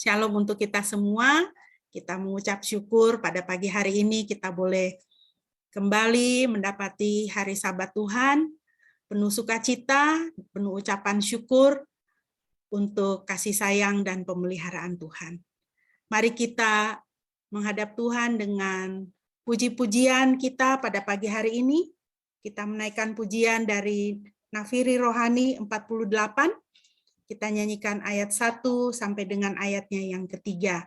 Shalom untuk kita semua. Kita mengucap syukur pada pagi hari ini kita boleh kembali mendapati hari Sabat Tuhan, penuh sukacita, penuh ucapan syukur untuk kasih sayang dan pemeliharaan Tuhan. Mari kita menghadap Tuhan dengan puji-pujian kita pada pagi hari ini. Kita menaikkan pujian dari Nafiri Rohani 48. Kita nyanyikan ayat 1 sampai dengan ayatnya yang ketiga.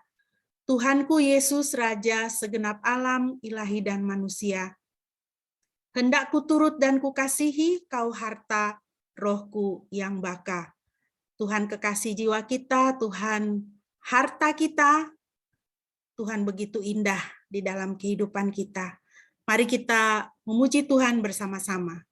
Tuhanku Yesus, Raja segenap alam, ilahi dan manusia. Hendak ku turut dan ku kasihi kau harta rohku yang baka. Tuhan kekasih jiwa kita, Tuhan harta kita, Tuhan begitu indah di dalam kehidupan kita. Mari kita memuji Tuhan bersama-sama.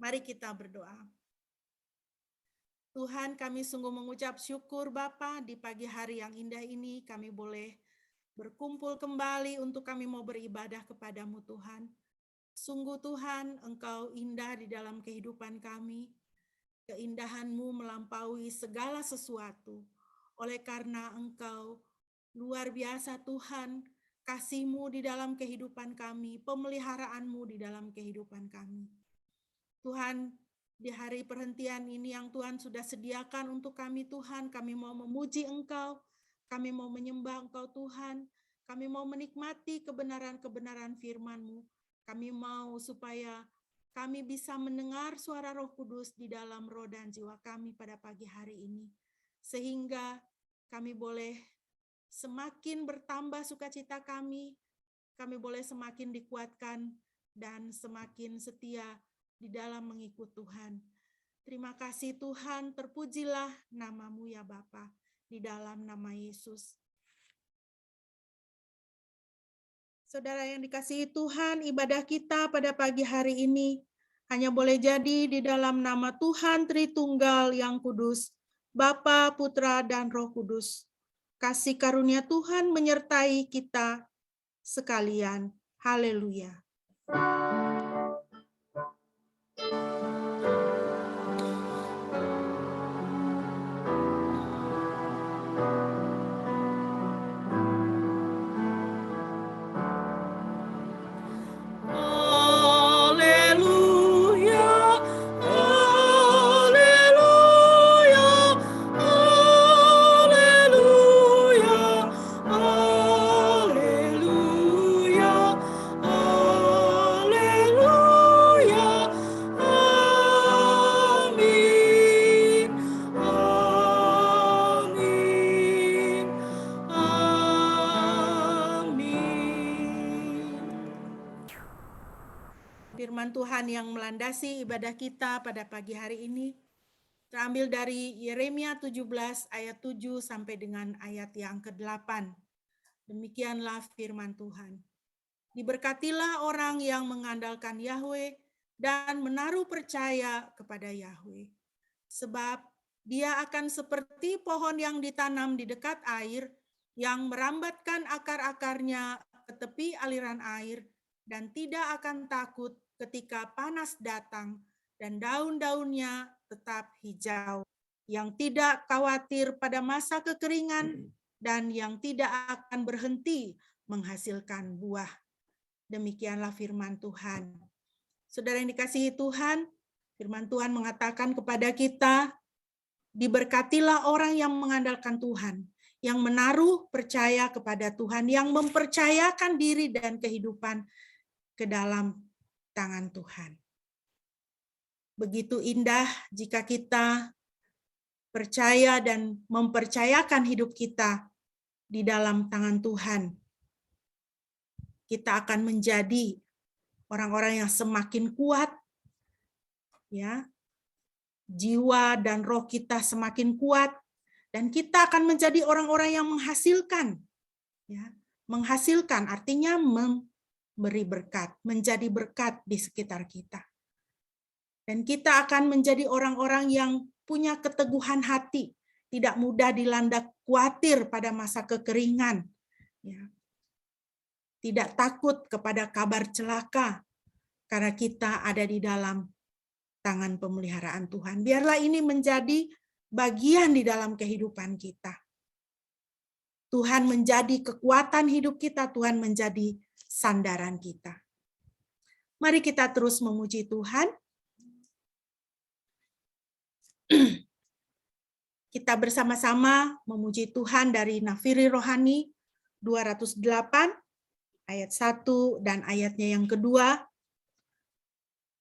Mari kita berdoa. Tuhan, kami sungguh mengucap syukur Bapa di pagi hari yang indah ini kami boleh berkumpul kembali untuk kami mau beribadah kepadamu Tuhan. Sungguh Tuhan, Engkau indah di dalam kehidupan kami. Keindahan-Mu melampaui segala sesuatu. Oleh karena Engkau luar biasa Tuhan, kasih-Mu di dalam kehidupan kami, pemeliharaan-Mu di dalam kehidupan kami. Tuhan, di hari perhentian ini yang Tuhan sudah sediakan untuk kami Tuhan, kami mau memuji Engkau, kami mau menyembah Engkau Tuhan, kami mau menikmati kebenaran-kebenaran firman-Mu, kami mau supaya kami bisa mendengar suara Roh Kudus di dalam roh dan jiwa kami pada pagi hari ini, sehingga kami boleh semakin bertambah sukacita kami boleh semakin dikuatkan dan semakin setia di dalam mengikut Tuhan. Terima kasih Tuhan, terpujilah nama-Mu ya Bapa, di dalam nama Yesus. Saudara yang dikasihi Tuhan, ibadah kita pada pagi hari ini hanya boleh jadi di dalam nama Tuhan Tritunggal yang kudus, Bapa, Putra, dan Roh Kudus. Kasih karunia Tuhan menyertai kita sekalian. Haleluya. firman Tuhan yang melandasi ibadah kita pada pagi hari ini terambil dari Yeremia 17 ayat 7 sampai dengan ayat yang ke-8. Demikianlah firman Tuhan. Diberkatilah orang yang mengandalkan Yahweh dan menaruh percaya kepada Yahweh. Sebab dia akan seperti pohon yang ditanam di dekat air, yang merambatkan akar-akarnya ke tepi aliran air, dan tidak akan takut ketika panas datang, dan daun-daunnya tetap hijau, yang tidak khawatir pada masa kekeringan, dan yang tidak akan berhenti menghasilkan buah. Demikianlah firman Tuhan. Saudara yang dikasihi Tuhan, firman Tuhan mengatakan kepada kita, diberkatilah orang yang mengandalkan Tuhan, yang menaruh percaya kepada Tuhan, yang mempercayakan diri dan kehidupan ke dalam tangan Tuhan. Begitu indah jika kita percaya dan mempercayakan hidup kita di dalam tangan Tuhan. Kita akan menjadi orang-orang yang semakin kuat, ya. Jiwa dan roh kita semakin kuat, dan kita akan menjadi orang-orang yang menghasilkan, ya. Menghasilkan artinya memberi berkat, menjadi berkat di sekitar kita. Dan kita akan menjadi orang-orang yang punya keteguhan hati, tidak mudah dilanda khawatir pada masa kekeringan, ya. Tidak takut kepada kabar celaka, karena kita ada di dalam tangan pemeliharaan Tuhan. Biarlah ini menjadi bagian di dalam kehidupan kita. Tuhan menjadi kekuatan hidup kita, Tuhan menjadi sandaran kita. Mari kita terus memuji Tuhan. Kita bersama-sama memuji Tuhan dari Nafiri Rohani 208 ayat 1 dan ayatnya yang kedua.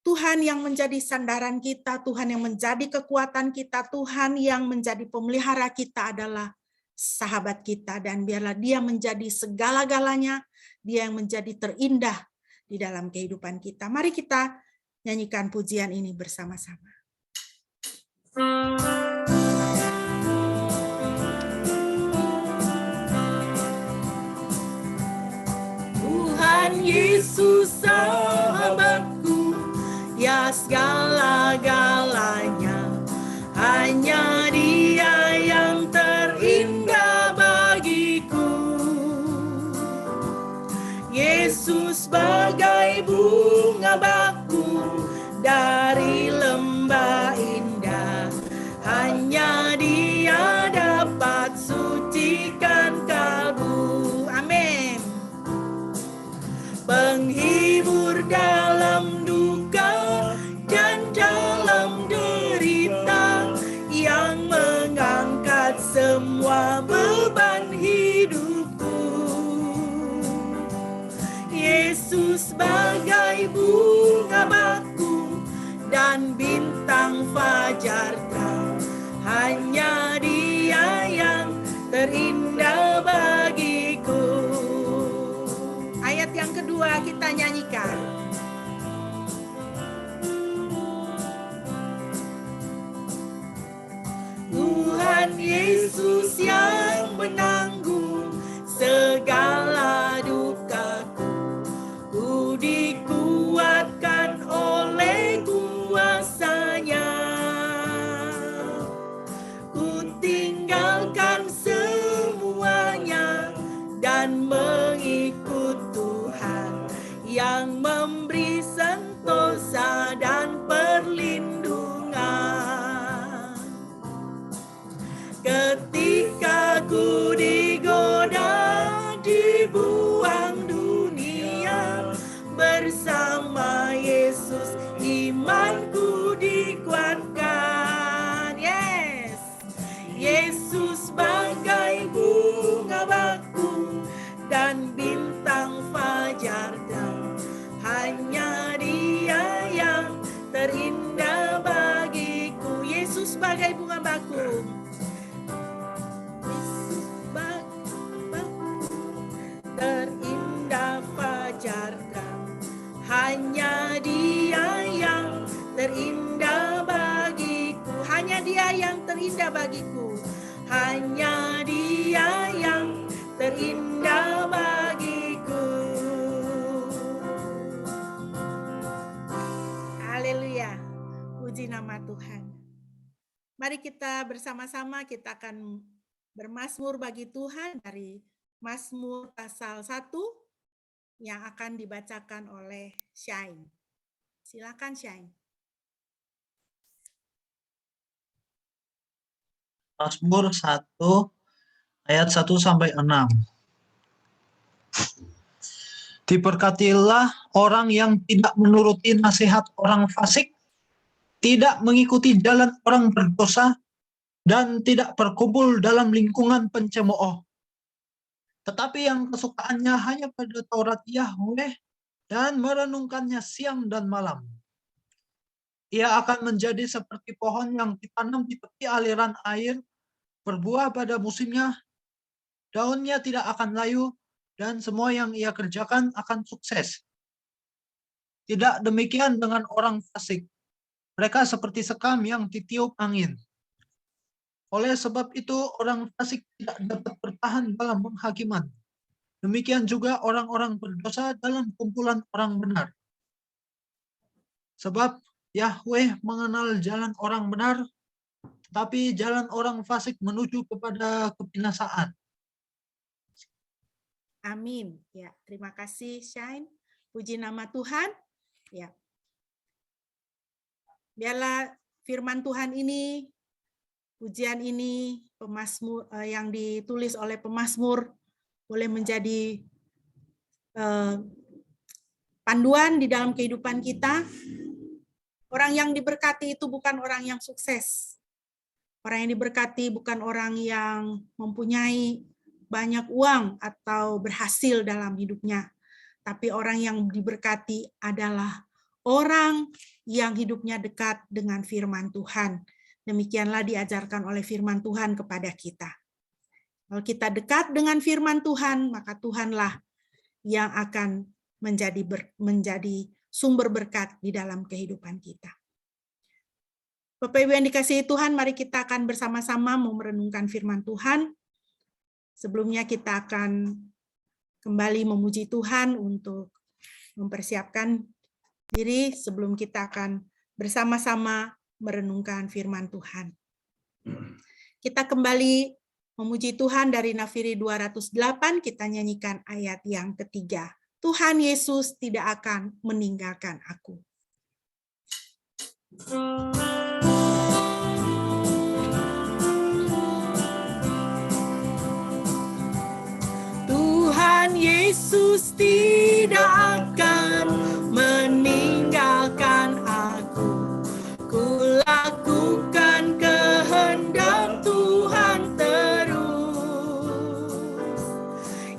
Tuhan yang menjadi sandaran kita, Tuhan yang menjadi kekuatan kita, Tuhan yang menjadi pemelihara kita adalah sahabat kita, dan biarlah Dia menjadi segala-galanya, Dia yang menjadi terindah di dalam kehidupan kita. Mari kita nyanyikan pujian ini bersama-sama. Tuhan Yesus sahabatku, ya segala-galanya, hanya Dia yang terindah bagiku. Yesus bagai bunga bakung dari lembah indah, hanya Dia dapat sucikan kalbu. Amin. Penghibur dalam duka dan dalam derita, yang mengangkat semua beban hidupku. Yesus bagai bunga bakung dan bintang fajar terang, hanya Dia yang terindah bagiku. Ayat yang kedua kita nyanyikan. Tuhan Yesus yang menanggung segala dukaku, ku dikuatkan oleh kuasa-Nya. Ku tinggalkan semuanya dan mengikut Tuhan yang memberi sentosa dan perlindungan. Ketika ku digoda, dibuang dunia, bersama Yesus imanku dikuatkan. Yes, Yesus bagai bunga bakung terindah bagiku. Hanya Dia yang terindah bagiku. Hanya Dia yang terindah bagiku. Haleluya. Puji nama Tuhan. Mari kita bersama-sama, kita akan bermazmur bagi Tuhan dari Mazmur pasal 1 yang akan dibacakan oleh Shine. Silakan Shine. Mazmur 1 ayat 1 sampai 6. Diberkatilah orang yang tidak menuruti nasihat orang fasik, tidak mengikuti jalan orang berdosa, dan tidak berkumpul dalam lingkungan pencemooh. Tetapi yang kesukaannya hanya pada Taurat Yahweh dan merenungkannya siang dan malam. Ia akan menjadi seperti pohon yang ditanam di tepi aliran air, berbuah pada musimnya, daunnya tidak akan layu, dan semua yang ia kerjakan akan sukses. Tidak demikian dengan orang fasik. Mereka seperti sekam yang ditiup angin. Oleh sebab itu, orang fasik tidak dapat bertahan dalam penghakiman. Demikian juga orang-orang berdosa dalam kumpulan orang benar. Sebab Yahweh mengenal jalan orang benar, tapi jalan orang fasik menuju kepada kebinasaan. Amin. Ya, terima kasih Shine. Puji nama Tuhan. Ya. Biarlah firman Tuhan ini, pujian ini, pemazmur yang ditulis oleh pemazmur boleh menjadi panduan di dalam kehidupan kita. Orang yang diberkati itu bukan orang yang sukses. Orang yang diberkati bukan orang yang mempunyai banyak uang atau berhasil dalam hidupnya. Tapi orang yang diberkati adalah orang yang hidupnya dekat dengan firman Tuhan. Demikianlah diajarkan oleh firman Tuhan kepada kita. Kalau kita dekat dengan firman Tuhan, maka Tuhanlah yang akan menjadi sumber berkat di dalam kehidupan kita. Bapak Ibu yang dikasihi Tuhan, mari kita akan bersama-sama mau merenungkan firman Tuhan. Sebelumnya kita akan kembali memuji Tuhan untuk mempersiapkan diri sebelum kita akan bersama-sama merenungkan firman Tuhan. Kita kembali memuji Tuhan dari Nafiri 208, kita nyanyikan ayat yang ketiga. Tuhan Yesus tidak akan meninggalkan aku. Tuhan Yesus tidak akan meninggalkan aku. Kulakukan kehendak Tuhan terus,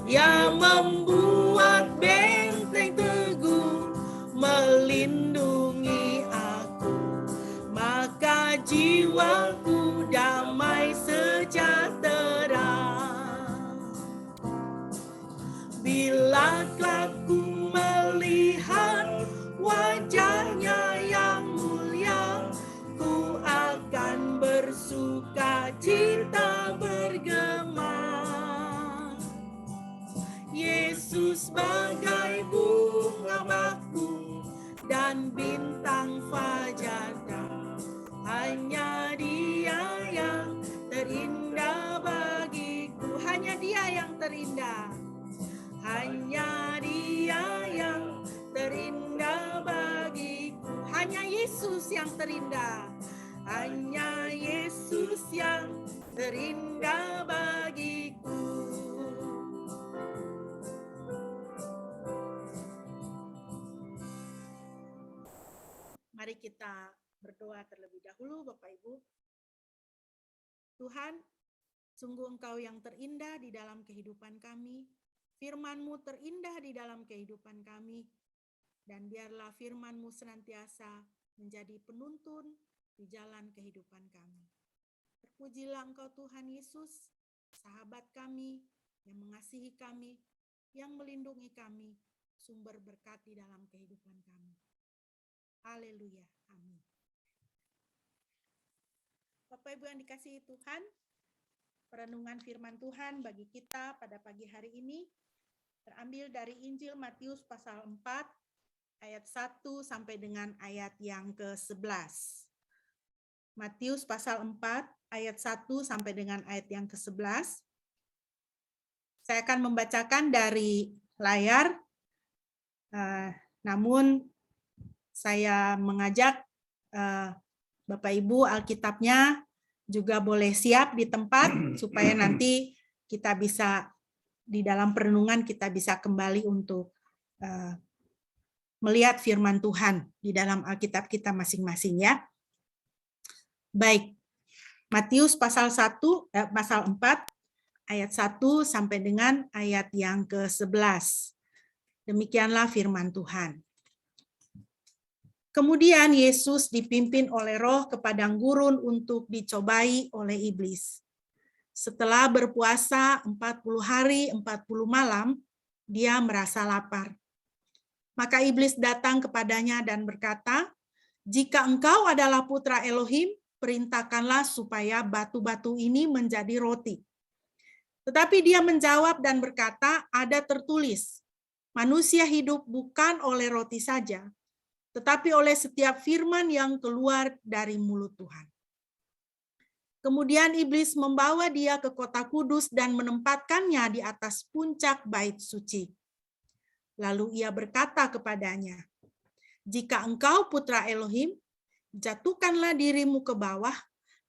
yang membuat benteng teguh melindungi aku. Maka jiwaku damai sejahtera. Bila aku melihat wajahnya yang mulia, ku akan bersuka cita bergema. Yesus bagai bunga bakung dan bintang fajarnya. Hanya Dia yang terindah bagiku. Hanya Dia yang terindah. Hanya Dia yang terindah bagiku. Hanya Yesus yang terindah. Hanya Yesus yang terindah bagiku. Mari kita berdoa terlebih dahulu, Bapak Ibu. Tuhan, sungguh Engkau yang terindah di dalam kehidupan kami. Firman-Mu terindah di dalam kehidupan kami, dan biarlah firman-Mu senantiasa menjadi penuntun di jalan kehidupan kami. Terpujilah Engkau Tuhan Yesus, sahabat kami, yang mengasihi kami, yang melindungi kami, sumber berkat di dalam kehidupan kami. Haleluya, amin. Bapak Ibu yang dikasihi Tuhan, perenungan firman Tuhan bagi kita pada pagi hari ini terambil dari Injil Matius pasal 4 ayat 1 sampai dengan ayat yang ke-11. Matius pasal 4 ayat 1 sampai dengan ayat yang ke-11. Saya akan membacakan dari layar, namun saya mengajak Bapak Ibu Alkitabnya juga boleh siap di tempat supaya nanti kita bisa di dalam perenungan kita bisa kembali untuk melihat firman Tuhan di dalam Alkitab kita masing-masing ya. Baik. Matius pasal 1 pasal 4 ayat 1 sampai dengan ayat yang ke-11. Demikianlah firman Tuhan. Kemudian Yesus dipimpin oleh Roh ke padang gurun untuk dicobai oleh iblis. Setelah berpuasa 40 hari 40 malam, dia merasa lapar. Maka iblis datang kepadanya dan berkata, "Jika engkau adalah putra Elohim, perintahkanlah supaya batu-batu ini menjadi roti." Tetapi dia menjawab dan berkata, "Ada tertulis, manusia hidup bukan oleh roti saja, tetapi oleh setiap firman yang keluar dari mulut Tuhan." Kemudian iblis membawa dia ke kota kudus dan menempatkannya di atas puncak bait suci. Lalu ia berkata kepadanya, "Jika engkau putra Elohim, jatuhkanlah dirimu ke bawah,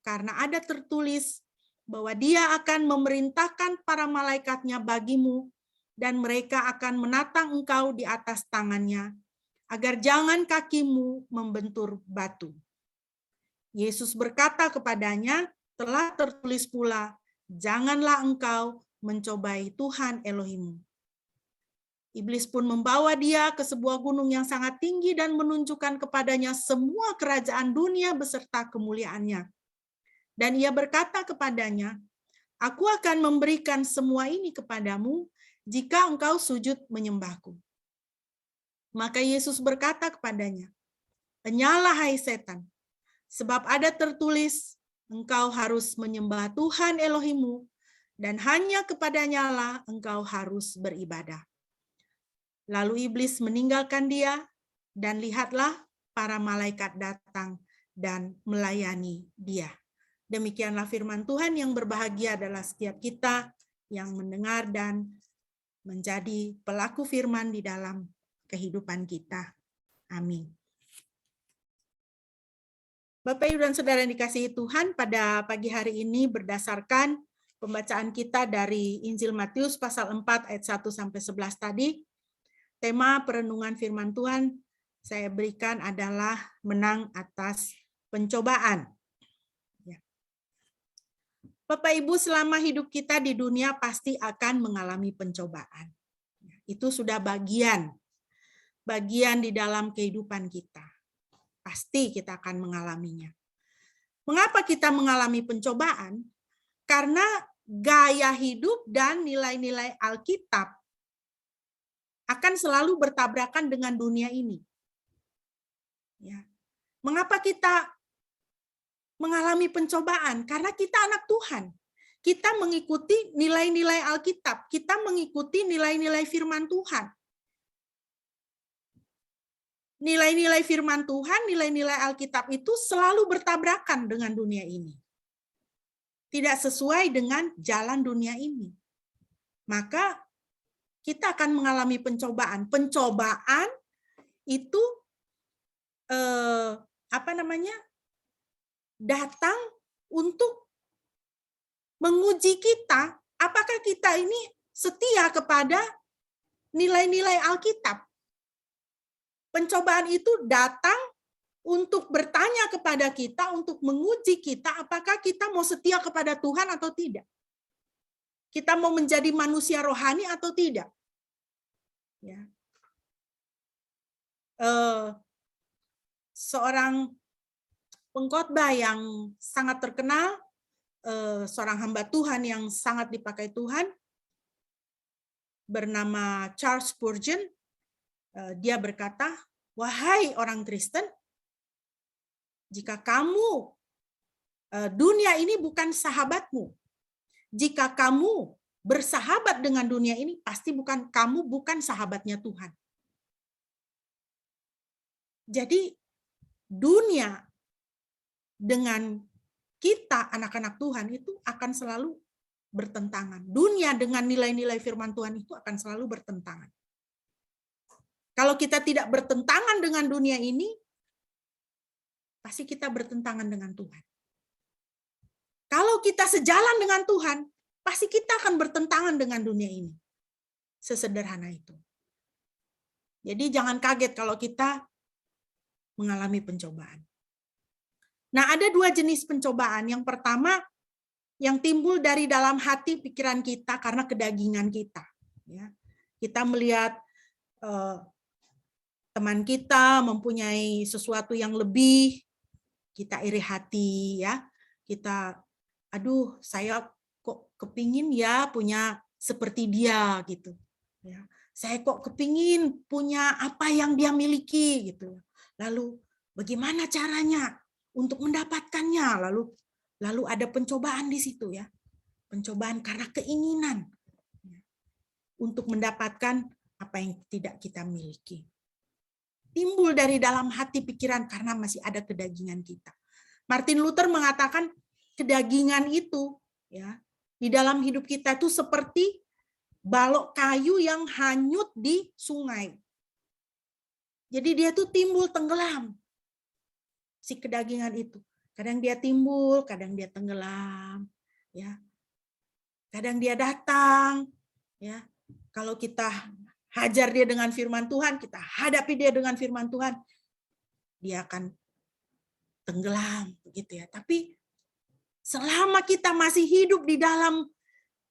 karena ada tertulis bahwa dia akan memerintahkan para malaikatnya bagimu, dan mereka akan menatang engkau di atas tangannya, agar jangan kakimu membentur batu." Yesus berkata kepadanya, "Telah tertulis pula, janganlah engkau mencobai Tuhan Elohimmu." Iblis pun membawa dia ke sebuah gunung yang sangat tinggi dan menunjukkan kepadanya semua kerajaan dunia beserta kemuliaannya. Dan ia berkata kepadanya, "Aku akan memberikan semua ini kepadamu jika engkau sujud menyembahku." Maka Yesus berkata kepadanya, "Enyalah hai setan, sebab ada tertulis, engkau harus menyembah Tuhan Elohimmu, dan hanya kepadanya lah engkau harus beribadah." Lalu iblis meninggalkan dia, dan lihatlah para malaikat datang dan melayani dia. Demikianlah firman Tuhan. Yang berbahagia adalah setiap kita yang mendengar dan menjadi pelaku firman di dalam kehidupan kita. Amin. Bapak, Ibu, dan Saudara yang dikasihi Tuhan, pada pagi hari ini berdasarkan pembacaan kita dari Injil Matius pasal 4 ayat 1 sampai 11 tadi, tema perenungan firman Tuhan saya berikan adalah menang atas pencobaan. Bapak Ibu, selama hidup kita di dunia pasti akan mengalami pencobaan. Itu sudah bagian di dalam kehidupan kita. Pasti kita akan mengalaminya. Mengapa kita mengalami pencobaan? Karena gaya hidup dan nilai-nilai Alkitab akan selalu bertabrakan dengan dunia ini. Ya. Mengapa kita mengalami pencobaan? Karena kita anak Tuhan. Kita mengikuti nilai-nilai Alkitab. Kita mengikuti nilai-nilai firman Tuhan. Nilai-nilai firman Tuhan, nilai-nilai Alkitab itu selalu bertabrakan dengan dunia ini. Tidak sesuai dengan jalan dunia ini. Maka kita akan mengalami pencobaan. Pencobaan itu datang untuk menguji kita, apakah kita ini setia kepada nilai-nilai Alkitab. Pencobaan itu datang untuk bertanya kepada kita, untuk menguji kita, apakah kita mau setia kepada Tuhan atau tidak. Kita mau menjadi manusia rohani atau tidak. Ya. Seorang pengkhotbah yang sangat terkenal, seorang hamba Tuhan yang sangat dipakai Tuhan, bernama Charles Spurgeon, dia berkata, "Wahai orang Kristen, jika kamu dunia ini bukan sahabatmu. Jika kamu bersahabat dengan dunia ini, pasti kamu bukan sahabatnya Tuhan. Jadi dunia dengan kita, anak-anak Tuhan, itu akan selalu bertentangan. Dunia dengan nilai-nilai firman Tuhan itu akan selalu bertentangan. Kalau kita tidak bertentangan dengan dunia ini, pasti kita bertentangan dengan Tuhan. Kalau kita sejalan dengan Tuhan, pasti kita akan bertentangan dengan dunia ini. Sesederhana itu. Jadi jangan kaget kalau kita mengalami pencobaan. Nah, ada dua jenis pencobaan. Yang pertama, yang timbul dari dalam hati pikiran kita karena kedagingan kita. Ya. Kita melihat teman kita mempunyai sesuatu yang lebih, kita iri hati, ya. Kita, aduh, saya kok kepingin ya punya seperti dia gitu. Ya. Saya kok kepingin punya apa yang dia miliki gitu. Lalu bagaimana caranya untuk mendapatkannya? Lalu ada pencobaan di situ ya. Pencobaan karena keinginan untuk mendapatkan apa yang tidak kita miliki. Timbul dari dalam hati pikiran karena masih ada kedagingan kita. Martin Luther mengatakan kedagingan itu ya di dalam hidup kita itu seperti balok kayu yang hanyut di sungai. Jadi dia tuh timbul tenggelam. Si kedagingan itu. Kadang dia timbul, kadang dia tenggelam, ya. Kadang dia datang, ya. Kalau kita hajar dia dengan firman Tuhan, kita hadapi dia dengan firman Tuhan, dia akan tenggelam begitu ya. Tapi selama kita masih hidup di dalam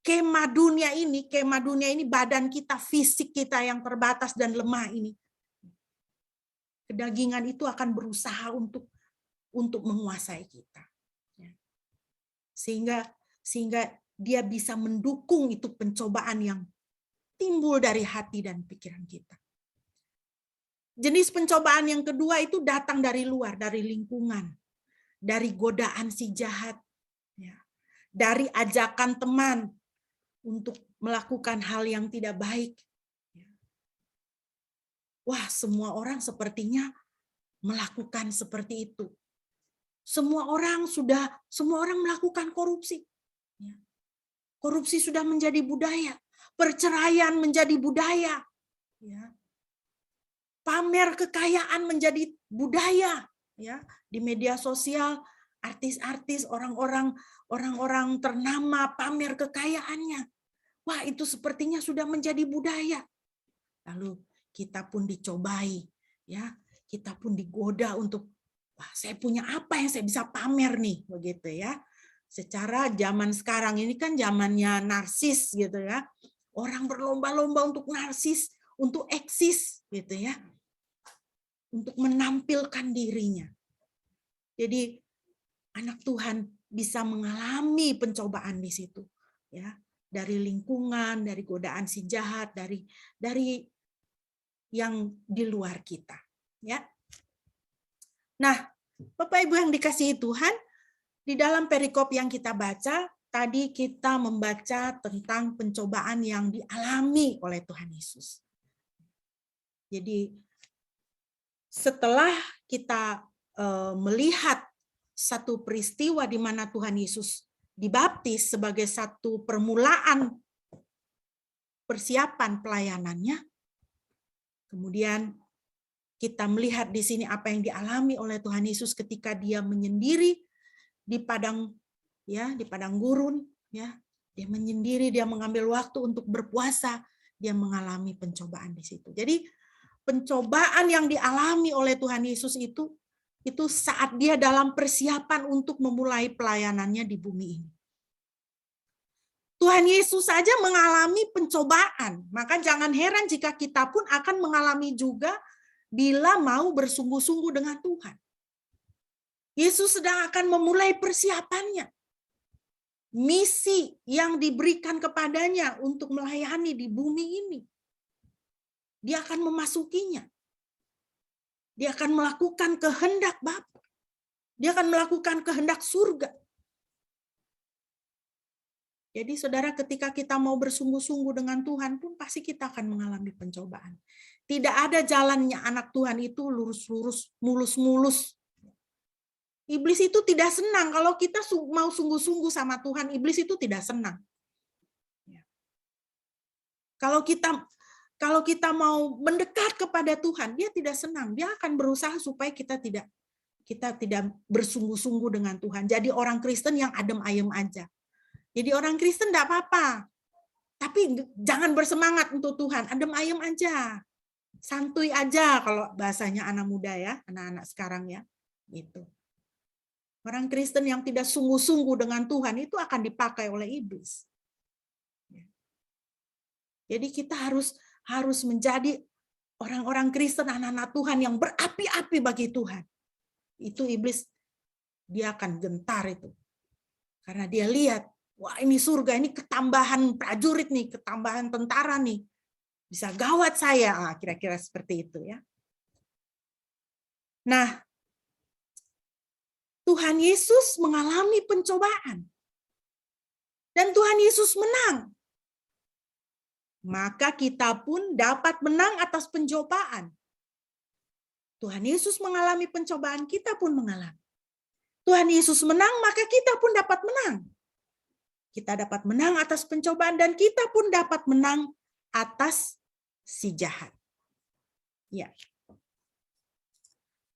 kemah dunia ini badan kita, fisik kita yang terbatas dan lemah ini, kedagingan itu akan berusaha untuk menguasai kita. Sehingga dia bisa mendukung itu pencobaan yang timbul dari hati dan pikiran kita. Jenis pencobaan yang kedua itu datang dari luar, dari lingkungan, dari godaan si jahat, ya, dari ajakan teman untuk melakukan hal yang tidak baik. Wah, semua orang sepertinya melakukan seperti itu. Semua orang melakukan korupsi. Korupsi sudah menjadi budaya. Perceraian menjadi budaya. Ya. Pamer kekayaan menjadi budaya. Ya. Di media sosial, artis-artis, orang-orang ternama pamer kekayaannya. Wah, itu sepertinya sudah menjadi budaya. Lalu kita pun dicobai, ya. Kita pun digoda untuk, wah, saya punya apa yang saya bisa pamer nih, begitu ya. Secara zaman sekarang ini kan zamannya narsis gitu ya. Orang berlomba-lomba untuk narsis, untuk eksis gitu ya. Untuk menampilkan dirinya. Jadi anak Tuhan bisa mengalami pencobaan di situ ya. Dari lingkungan, dari godaan si jahat, dari yang di luar kita ya. Nah, Bapak Ibu yang dikasihi Tuhan, di dalam perikop yang kita baca, tadi kita membaca tentang pencobaan yang dialami oleh Tuhan Yesus. Jadi setelah kita melihat satu peristiwa di mana Tuhan Yesus dibaptis sebagai satu permulaan persiapan pelayanannya, kemudian kita melihat di sini apa yang dialami oleh Tuhan Yesus ketika dia menyendiri di padang gurun ya. Dia menyendiri, dia mengambil waktu untuk berpuasa, dia mengalami pencobaan di situ. Jadi pencobaan yang dialami oleh Tuhan Yesus itu saat dia dalam persiapan untuk memulai pelayanannya di bumi ini. Tuhan Yesus saja mengalami pencobaan, maka jangan heran jika kita pun akan mengalami juga bila mau bersungguh-sungguh dengan Tuhan. Yesus sedang akan memulai persiapannya. Misi yang diberikan kepadanya untuk melayani di bumi ini. Dia akan memasukinya. Dia akan melakukan kehendak Bapa. Dia akan melakukan kehendak surga. Jadi saudara, ketika kita mau bersungguh-sungguh dengan Tuhan pun pasti kita akan mengalami pencobaan. Tidak ada jalannya anak Tuhan itu lurus-lurus, mulus-mulus. Iblis itu tidak senang kalau kita mau sungguh-sungguh sama Tuhan. Iblis itu tidak senang. Kalau kita mau mendekat kepada Tuhan, dia tidak senang. Dia akan berusaha supaya kita tidak bersungguh-sungguh dengan Tuhan. Jadi orang Kristen yang adem ayem aja. Jadi orang Kristen enggak apa-apa. Tapi jangan bersemangat untuk Tuhan, adem ayem aja. Santuy aja kalau bahasanya anak muda ya, anak-anak sekarang ya. Gitu. Orang Kristen yang tidak sungguh-sungguh dengan Tuhan itu akan dipakai oleh iblis. Jadi kita harus menjadi orang-orang Kristen, anak-anak Tuhan yang berapi-api bagi Tuhan. Itu iblis, dia akan gentar itu. Karena dia lihat, wah ini surga, ini ketambahan prajurit nih, ketambahan tentara nih. Bisa gawat saya, kira-kira seperti itu ya. Nah, Tuhan Yesus mengalami pencobaan. Dan Tuhan Yesus menang. Maka kita pun dapat menang atas pencobaan. Tuhan Yesus mengalami pencobaan, kita pun mengalami. Tuhan Yesus menang, maka kita pun dapat menang. Kita dapat menang atas pencobaan dan kita pun dapat menang atas si jahat. Ya.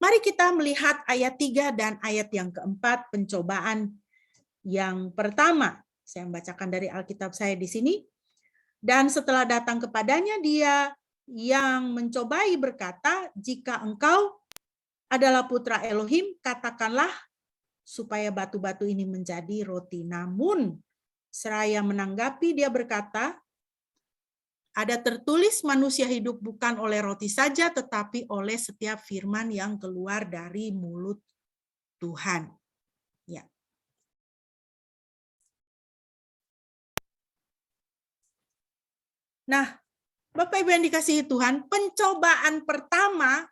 Mari kita melihat ayat 3 dan ayat yang keempat, pencobaan yang pertama. Saya membacakan dari Alkitab saya di sini. Dan setelah datang kepadanya, dia yang mencobai berkata, jika engkau adalah putra Elohim, katakanlah supaya batu-batu ini menjadi roti. Namun, seraya menanggapi, dia berkata, ada tertulis manusia hidup bukan oleh roti saja, tetapi oleh setiap firman yang keluar dari mulut Tuhan. Ya. Nah, Bapak Ibu yang dikasihi Tuhan, pencobaan pertama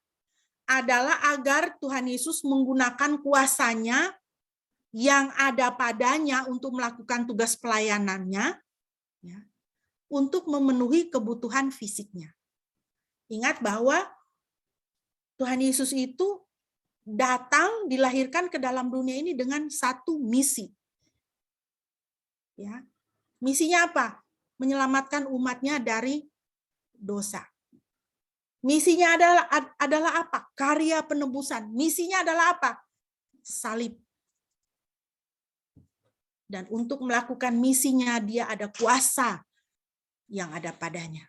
adalah agar Tuhan Yesus menggunakan kuasanya yang ada padanya untuk melakukan tugas pelayanannya, ya, untuk memenuhi kebutuhan fisiknya. Ingat bahwa Tuhan Yesus itu datang, dilahirkan ke dalam dunia ini dengan satu misi. Ya. Misinya apa? Menyelamatkan umatnya dari dosa. Misinya adalah apa? Karya penebusan. Misinya adalah apa? Salib. Dan untuk melakukan misinya dia ada kuasa yang ada padanya.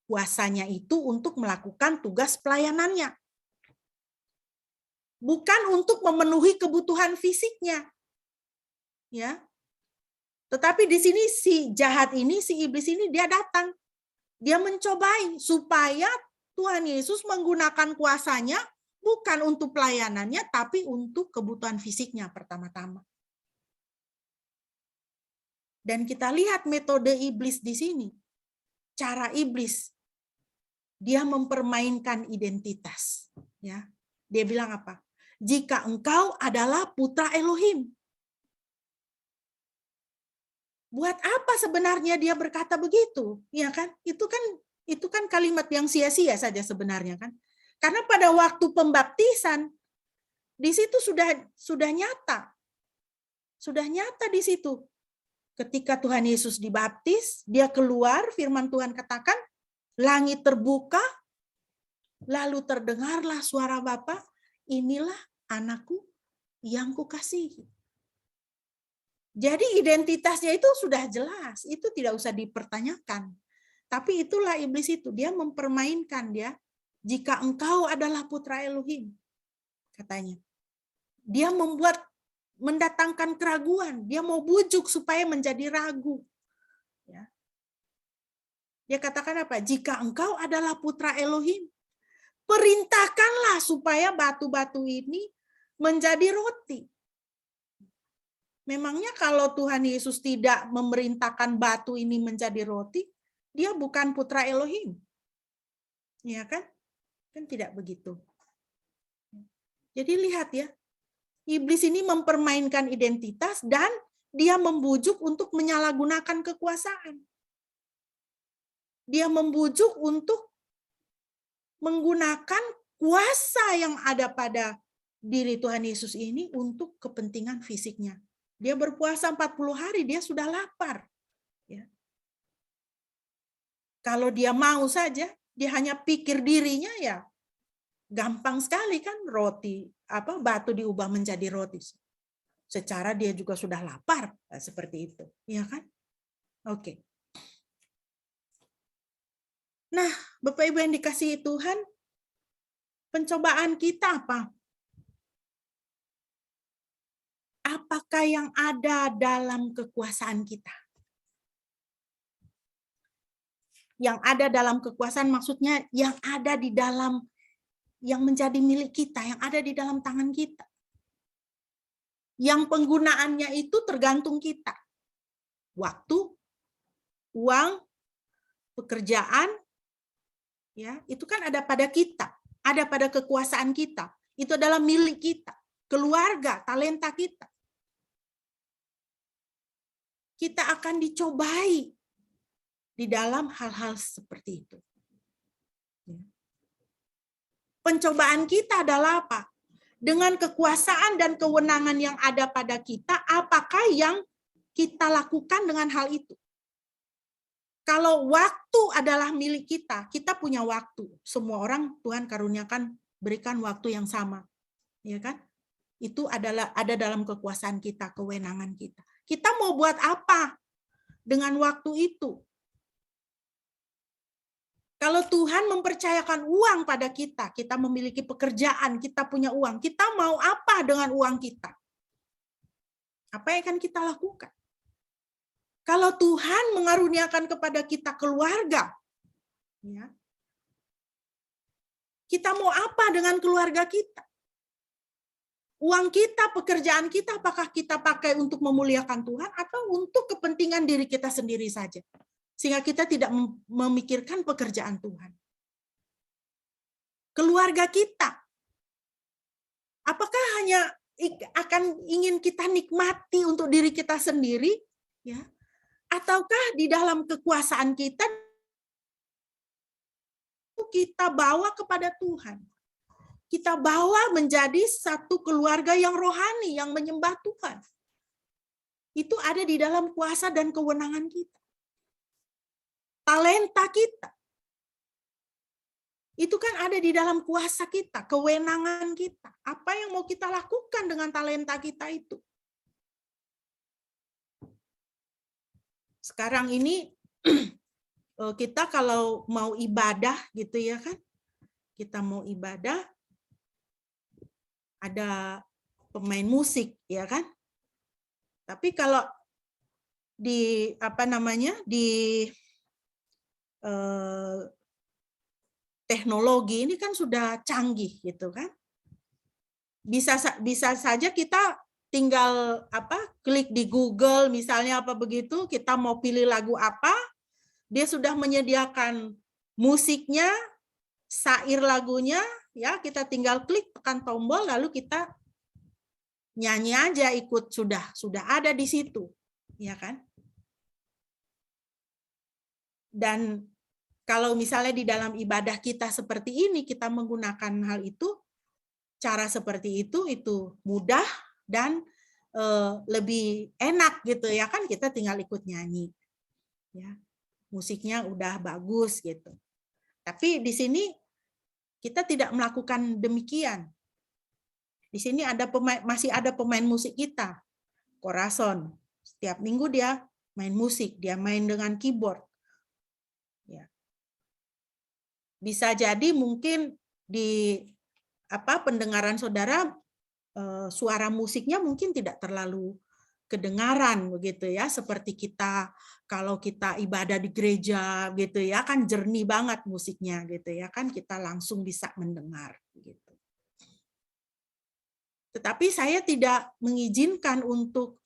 Kuasanya itu untuk melakukan tugas pelayanannya. Bukan untuk memenuhi kebutuhan fisiknya. Ya. Tetapi di sini si jahat ini, si iblis ini dia datang. Dia mencobai supaya Tuhan Yesus menggunakan kuasanya bukan untuk pelayanannya, tapi untuk kebutuhan fisiknya pertama-tama. Dan kita lihat metode iblis di sini. Cara iblis. Dia mempermainkan identitas. Ya. Dia bilang apa? Jika engkau adalah putra Elohim. Buat apa sebenarnya dia berkata begitu? Ya kan? Itu kan kalimat yang sia-sia saja sebenarnya kan. Karena pada waktu pembaptisan di situ sudah nyata. Sudah nyata di situ. Ketika Tuhan Yesus dibaptis, dia keluar, firman Tuhan katakan, langit terbuka, lalu terdengarlah suara Bapa, inilah anakku yang kukasihi. Jadi identitasnya itu sudah jelas, itu tidak usah dipertanyakan. Tapi itulah iblis itu, dia mempermainkan dia. Jika engkau adalah putra Elohim, katanya. Dia mendatangkan keraguan, dia mau bujuk supaya menjadi ragu. Ya. Dia katakan apa? Jika engkau adalah putra Elohim, perintahkanlah supaya batu-batu ini menjadi roti. Memangnya kalau Tuhan Yesus tidak memerintahkan batu ini menjadi roti, dia bukan putra Elohim. Ya kan? Kan tidak begitu. Jadi lihat ya, iblis ini mempermainkan identitas dan dia membujuk untuk menyalahgunakan kekuasaan. Dia membujuk untuk menggunakan kuasa yang ada pada diri Tuhan Yesus ini untuk kepentingan fisiknya. Dia berpuasa 40 hari, dia sudah lapar. Ya. Kalau dia mau saja, dia hanya pikir dirinya, ya gampang sekali kan batu diubah menjadi roti. Secara dia juga sudah lapar, seperti itu. Ya kan? Oke. Nah, Bapak Ibu yang dikasihi Tuhan, pencobaan kita apa? Apakah yang ada dalam kekuasaan kita? Yang ada dalam kekuasaan maksudnya yang ada di dalam, yang menjadi milik kita, yang ada di dalam tangan kita. Yang penggunaannya itu tergantung kita. Waktu, uang, pekerjaan, ya, itu kan ada pada kita, ada pada kekuasaan kita. Itu adalah milik kita, keluarga, talenta kita. Kita akan dicobai di dalam hal-hal seperti itu. Pencobaan kita adalah apa? Dengan kekuasaan dan kewenangan yang ada pada kita, apakah yang kita lakukan dengan hal itu? Kalau waktu adalah milik kita, kita punya waktu. Semua orang Tuhan karuniakan berikan waktu yang sama. Ya kan? Itu adalah ada dalam kekuasaan kita, kewenangan kita. Kita mau buat apa dengan waktu itu? Kalau Tuhan mempercayakan uang pada kita, kita memiliki pekerjaan, kita punya uang, kita mau apa dengan uang kita? Apa yang akan kita lakukan? Kalau Tuhan mengaruniakan kepada kita keluarga, ya, kita mau apa dengan keluarga kita? Uang kita, pekerjaan kita, apakah kita pakai untuk memuliakan Tuhan atau untuk kepentingan diri kita sendiri saja? Sehingga kita tidak memikirkan pekerjaan Tuhan. Keluarga kita, apakah hanya akan ingin kita nikmati untuk diri kita sendiri, ya? Ataukah di dalam kekuasaan kita bawa kepada Tuhan? Kita bawa menjadi satu keluarga yang rohani, yang menyembah Tuhan. Itu ada di dalam kuasa dan kewenangan kita. Talenta kita. Itu kan ada di dalam kuasa kita, kewenangan kita. Apa yang mau kita lakukan dengan talenta kita itu? Sekarang ini kita kalau mau ibadah gitu ya kan, kita mau ibadah ada pemain musik ya kan. Tapi kalau di teknologi ini kan sudah canggih gitu kan. Bisa saja kita tinggal klik di Google misalnya begitu, kita mau pilih lagu apa, dia sudah menyediakan musiknya, syair lagunya, ya kita tinggal klik tekan tombol lalu kita nyanyi aja ikut, sudah ada di situ, ya kan? Dan kalau misalnya di dalam ibadah kita seperti ini kita menggunakan hal itu, cara seperti itu mudah dan lebih enak gitu ya kan, kita tinggal ikut nyanyi. Ya. Musiknya udah bagus gitu. Tapi di sini kita tidak melakukan demikian. Di sini masih ada pemain musik kita, Corazon. Setiap minggu dia main musik, dia main dengan keyboard. Ya. Bisa jadi mungkin di pendengaran saudara suara musiknya mungkin tidak terlalu kedengaran begitu ya, seperti kita kalau kita ibadah di gereja gitu ya kan, jernih banget musiknya gitu ya kan, kita langsung bisa mendengar gitu. Tetapi saya tidak mengizinkan untuk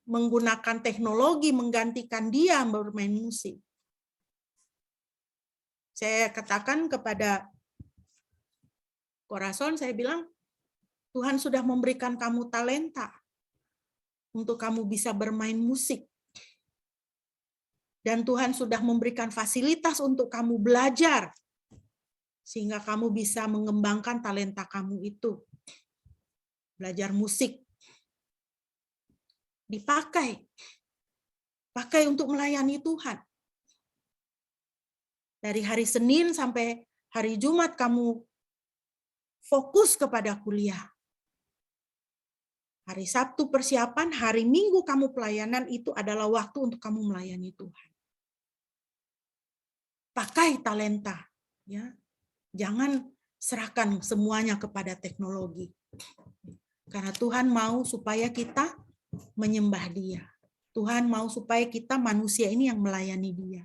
menggunakan teknologi menggantikan dia bermain musik. Saya katakan kepada Corazon, saya bilang, Tuhan sudah memberikan kamu talenta. untuk kamu bisa bermain musik. Dan Tuhan sudah memberikan fasilitas untuk kamu belajar, sehingga kamu bisa mengembangkan talenta kamu itu. Belajar musik. Dipakai. Pakai untuk melayani Tuhan. Dari hari Senin sampai hari Jumat kamu fokus kepada kuliah. Hari Sabtu persiapan, hari Minggu kamu pelayanan, itu adalah waktu untuk kamu melayani Tuhan. Pakai talenta, ya. Jangan serahkan semuanya kepada teknologi. Karena Tuhan mau supaya kita menyembah Dia. Tuhan mau supaya kita manusia ini yang melayani Dia.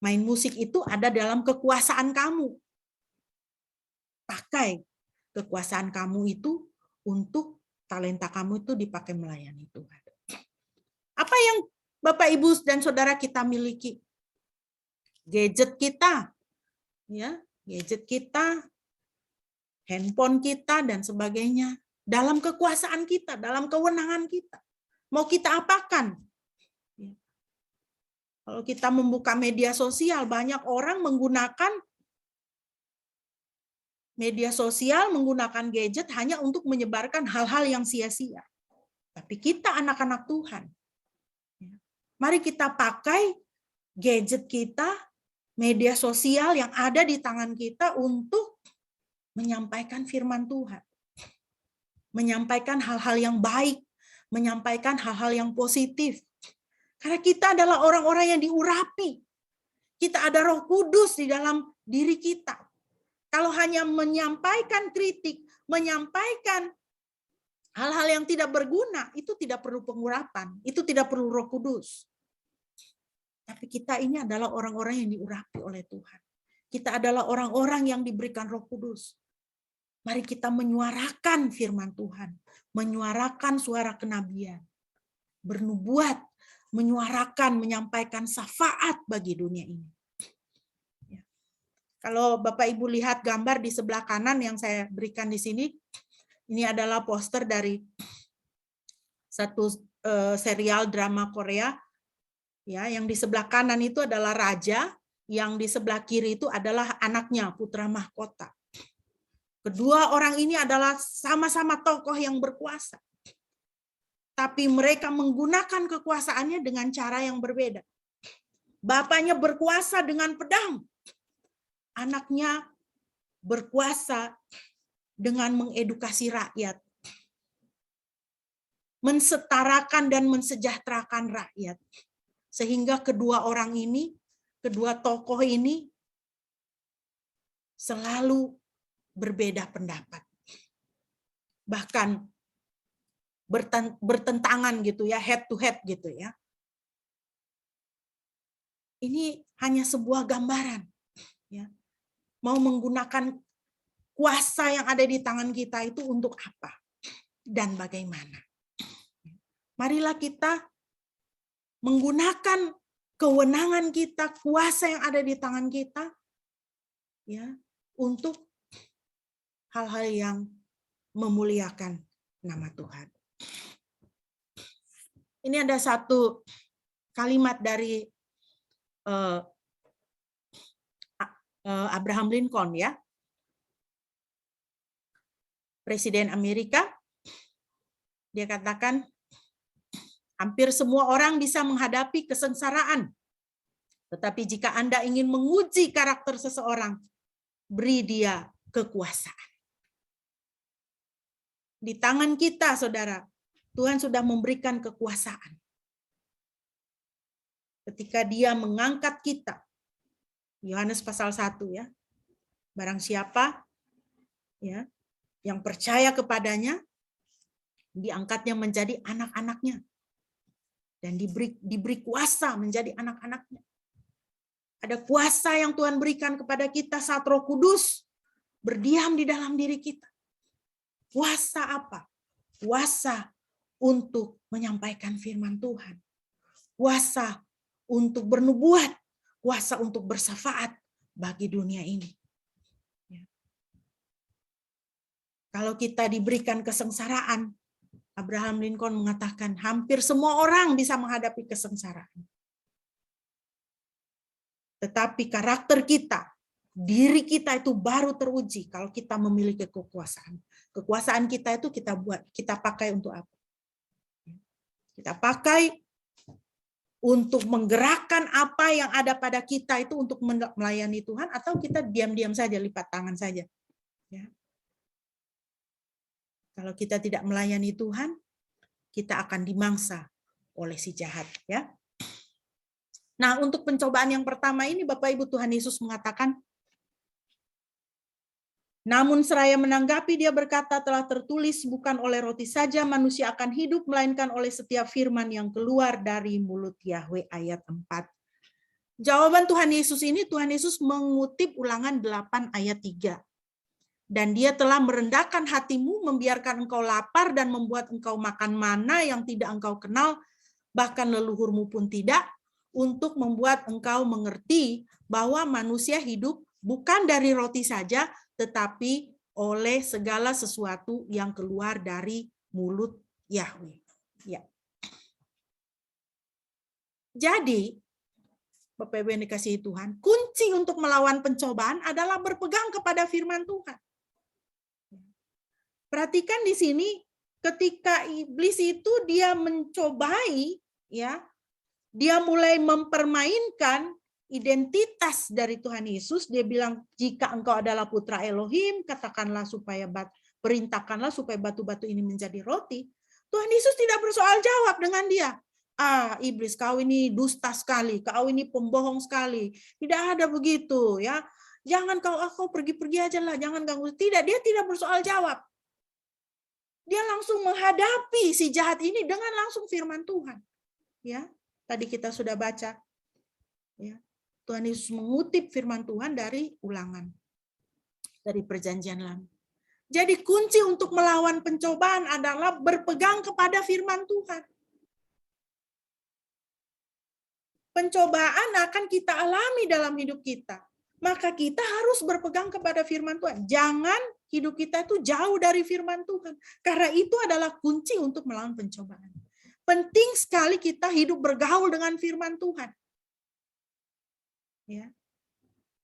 Main musik itu ada dalam kekuasaan kamu. Pakai kekuasaan kamu itu untuk talenta kamu itu dipakai melayani Tuhan. Apa yang Bapak, Ibu, dan Saudara kita miliki? Gadget kita, ya, gadget kita, handphone kita, dan sebagainya. Dalam kekuasaan kita, dalam kewenangan kita. Mau kita apakan? Kalau kita membuka media sosial, banyak orang menggunakan media sosial, menggunakan gadget hanya untuk menyebarkan hal-hal yang sia-sia. Tapi kita anak-anak Tuhan. Mari kita pakai gadget kita, media sosial yang ada di tangan kita untuk menyampaikan firman Tuhan. Menyampaikan hal-hal yang baik, menyampaikan hal-hal yang positif. Karena kita adalah orang-orang yang diurapi. Kita ada Roh Kudus di dalam diri kita. Kalau hanya menyampaikan kritik, menyampaikan hal-hal yang tidak berguna, itu tidak perlu pengurapan, itu tidak perlu Roh Kudus. Tapi kita ini adalah orang-orang yang diurapi oleh Tuhan. Kita adalah orang-orang yang diberikan Roh Kudus. Mari kita menyuarakan firman Tuhan, menyuarakan suara kenabian, bernubuat, menyuarakan, menyampaikan syafaat bagi dunia ini. Kalau Bapak Ibu lihat gambar di sebelah kanan yang saya berikan di sini, ini adalah poster dari satu serial drama Korea. Ya, yang di sebelah kanan itu adalah raja, yang di sebelah kiri itu adalah anaknya, putra mahkota. Kedua orang ini adalah sama-sama tokoh yang berkuasa. Tapi mereka menggunakan kekuasaannya dengan cara yang berbeda. Bapaknya berkuasa dengan pedang. Anaknya berkuasa dengan mengedukasi rakyat. Mensetarakan dan mensejahterakan rakyat. Sehingga kedua orang ini, kedua tokoh ini selalu berbeda pendapat. Bahkan bertentangan gitu ya, head to head gitu ya. Ini hanya sebuah gambaran. Ya. Mau menggunakan kuasa yang ada di tangan kita itu untuk apa dan bagaimana. Marilah kita menggunakan kewenangan kita, kuasa yang ada di tangan kita, ya, untuk hal-hal yang memuliakan nama Tuhan. Ini ada satu kalimat dari Abraham Lincoln, ya, Presiden Amerika. Dia katakan, hampir semua orang bisa menghadapi kesengsaraan. Tetapi jika Anda ingin menguji karakter seseorang, beri dia kekuasaan. Di tangan kita, saudara, Tuhan sudah memberikan kekuasaan. Ketika Dia mengangkat kita, Yohanes pasal 1 ya. Barang siapa ya yang percaya kepadanya, diangkatnya menjadi anak-anaknya. Dan diberi kuasa menjadi anak-anaknya. Ada kuasa yang Tuhan berikan kepada kita saat Roh Kudus berdiam di dalam diri kita. Kuasa apa? Kuasa untuk menyampaikan firman Tuhan. Kuasa untuk bernubuat. Kuasa untuk bersyafaat bagi dunia ini. Ya. Kalau kita diberikan kesengsaraan, Abraham Lincoln mengatakan hampir semua orang bisa menghadapi kesengsaraan. Tetapi karakter kita, diri kita itu baru teruji kalau kita memiliki kekuasaan. Kekuasaan kita itu kita pakai untuk apa? Kita pakai untuk menggerakkan apa yang ada pada kita itu untuk melayani Tuhan, atau kita diam-diam saja, lipat tangan saja. Ya. Kalau kita tidak melayani Tuhan, kita akan dimangsa oleh si jahat. Ya. Nah, untuk pencobaan yang pertama ini, Bapak Ibu, Tuhan Yesus mengatakan, namun seraya menanggapi dia berkata, telah tertulis bukan oleh roti saja manusia akan hidup, melainkan oleh setiap firman yang keluar dari mulut Yahweh. Ayat 4. Jawaban Tuhan Yesus ini, Tuhan Yesus mengutip Ulangan 8 ayat 3. Dan dia telah merendahkan hatimu, membiarkan engkau lapar dan membuat engkau makan mana yang tidak engkau kenal, bahkan leluhurmu pun tidak, untuk membuat engkau mengerti bahwa manusia hidup bukan dari roti saja, tetapi oleh segala sesuatu yang keluar dari mulut Yahweh. Ya. Jadi, Bapak Ibu yang dikasihi Tuhan, kunci untuk melawan pencobaan adalah berpegang kepada firman Tuhan. Perhatikan di sini, ketika iblis itu dia mencobai, ya, dia mulai mempermainkan identitas dari Tuhan Yesus. Dia bilang, jika engkau adalah putra Elohim, katakanlah perintahkanlah supaya batu-batu ini menjadi roti. Tuhan Yesus tidak bersoal jawab dengan dia. Iblis, kau ini dusta sekali, kau ini pembohong sekali. Tidak ada begitu, ya. Jangan kau pergi-pergi aja lah, jangan ganggu. Tidak, dia tidak bersoal jawab. Dia langsung menghadapi si jahat ini dengan langsung firman Tuhan. Ya, tadi kita sudah baca. Ya. Tuhan Yesus mengutip firman Tuhan dari Ulangan, dari Perjanjian Lama. Jadi kunci untuk melawan pencobaan adalah berpegang kepada firman Tuhan. Pencobaan akan kita alami dalam hidup kita. Maka kita harus berpegang kepada firman Tuhan. Jangan hidup kita itu jauh dari firman Tuhan. Karena itu adalah kunci untuk melawan pencobaan. Penting sekali kita hidup bergaul dengan firman Tuhan. Ya.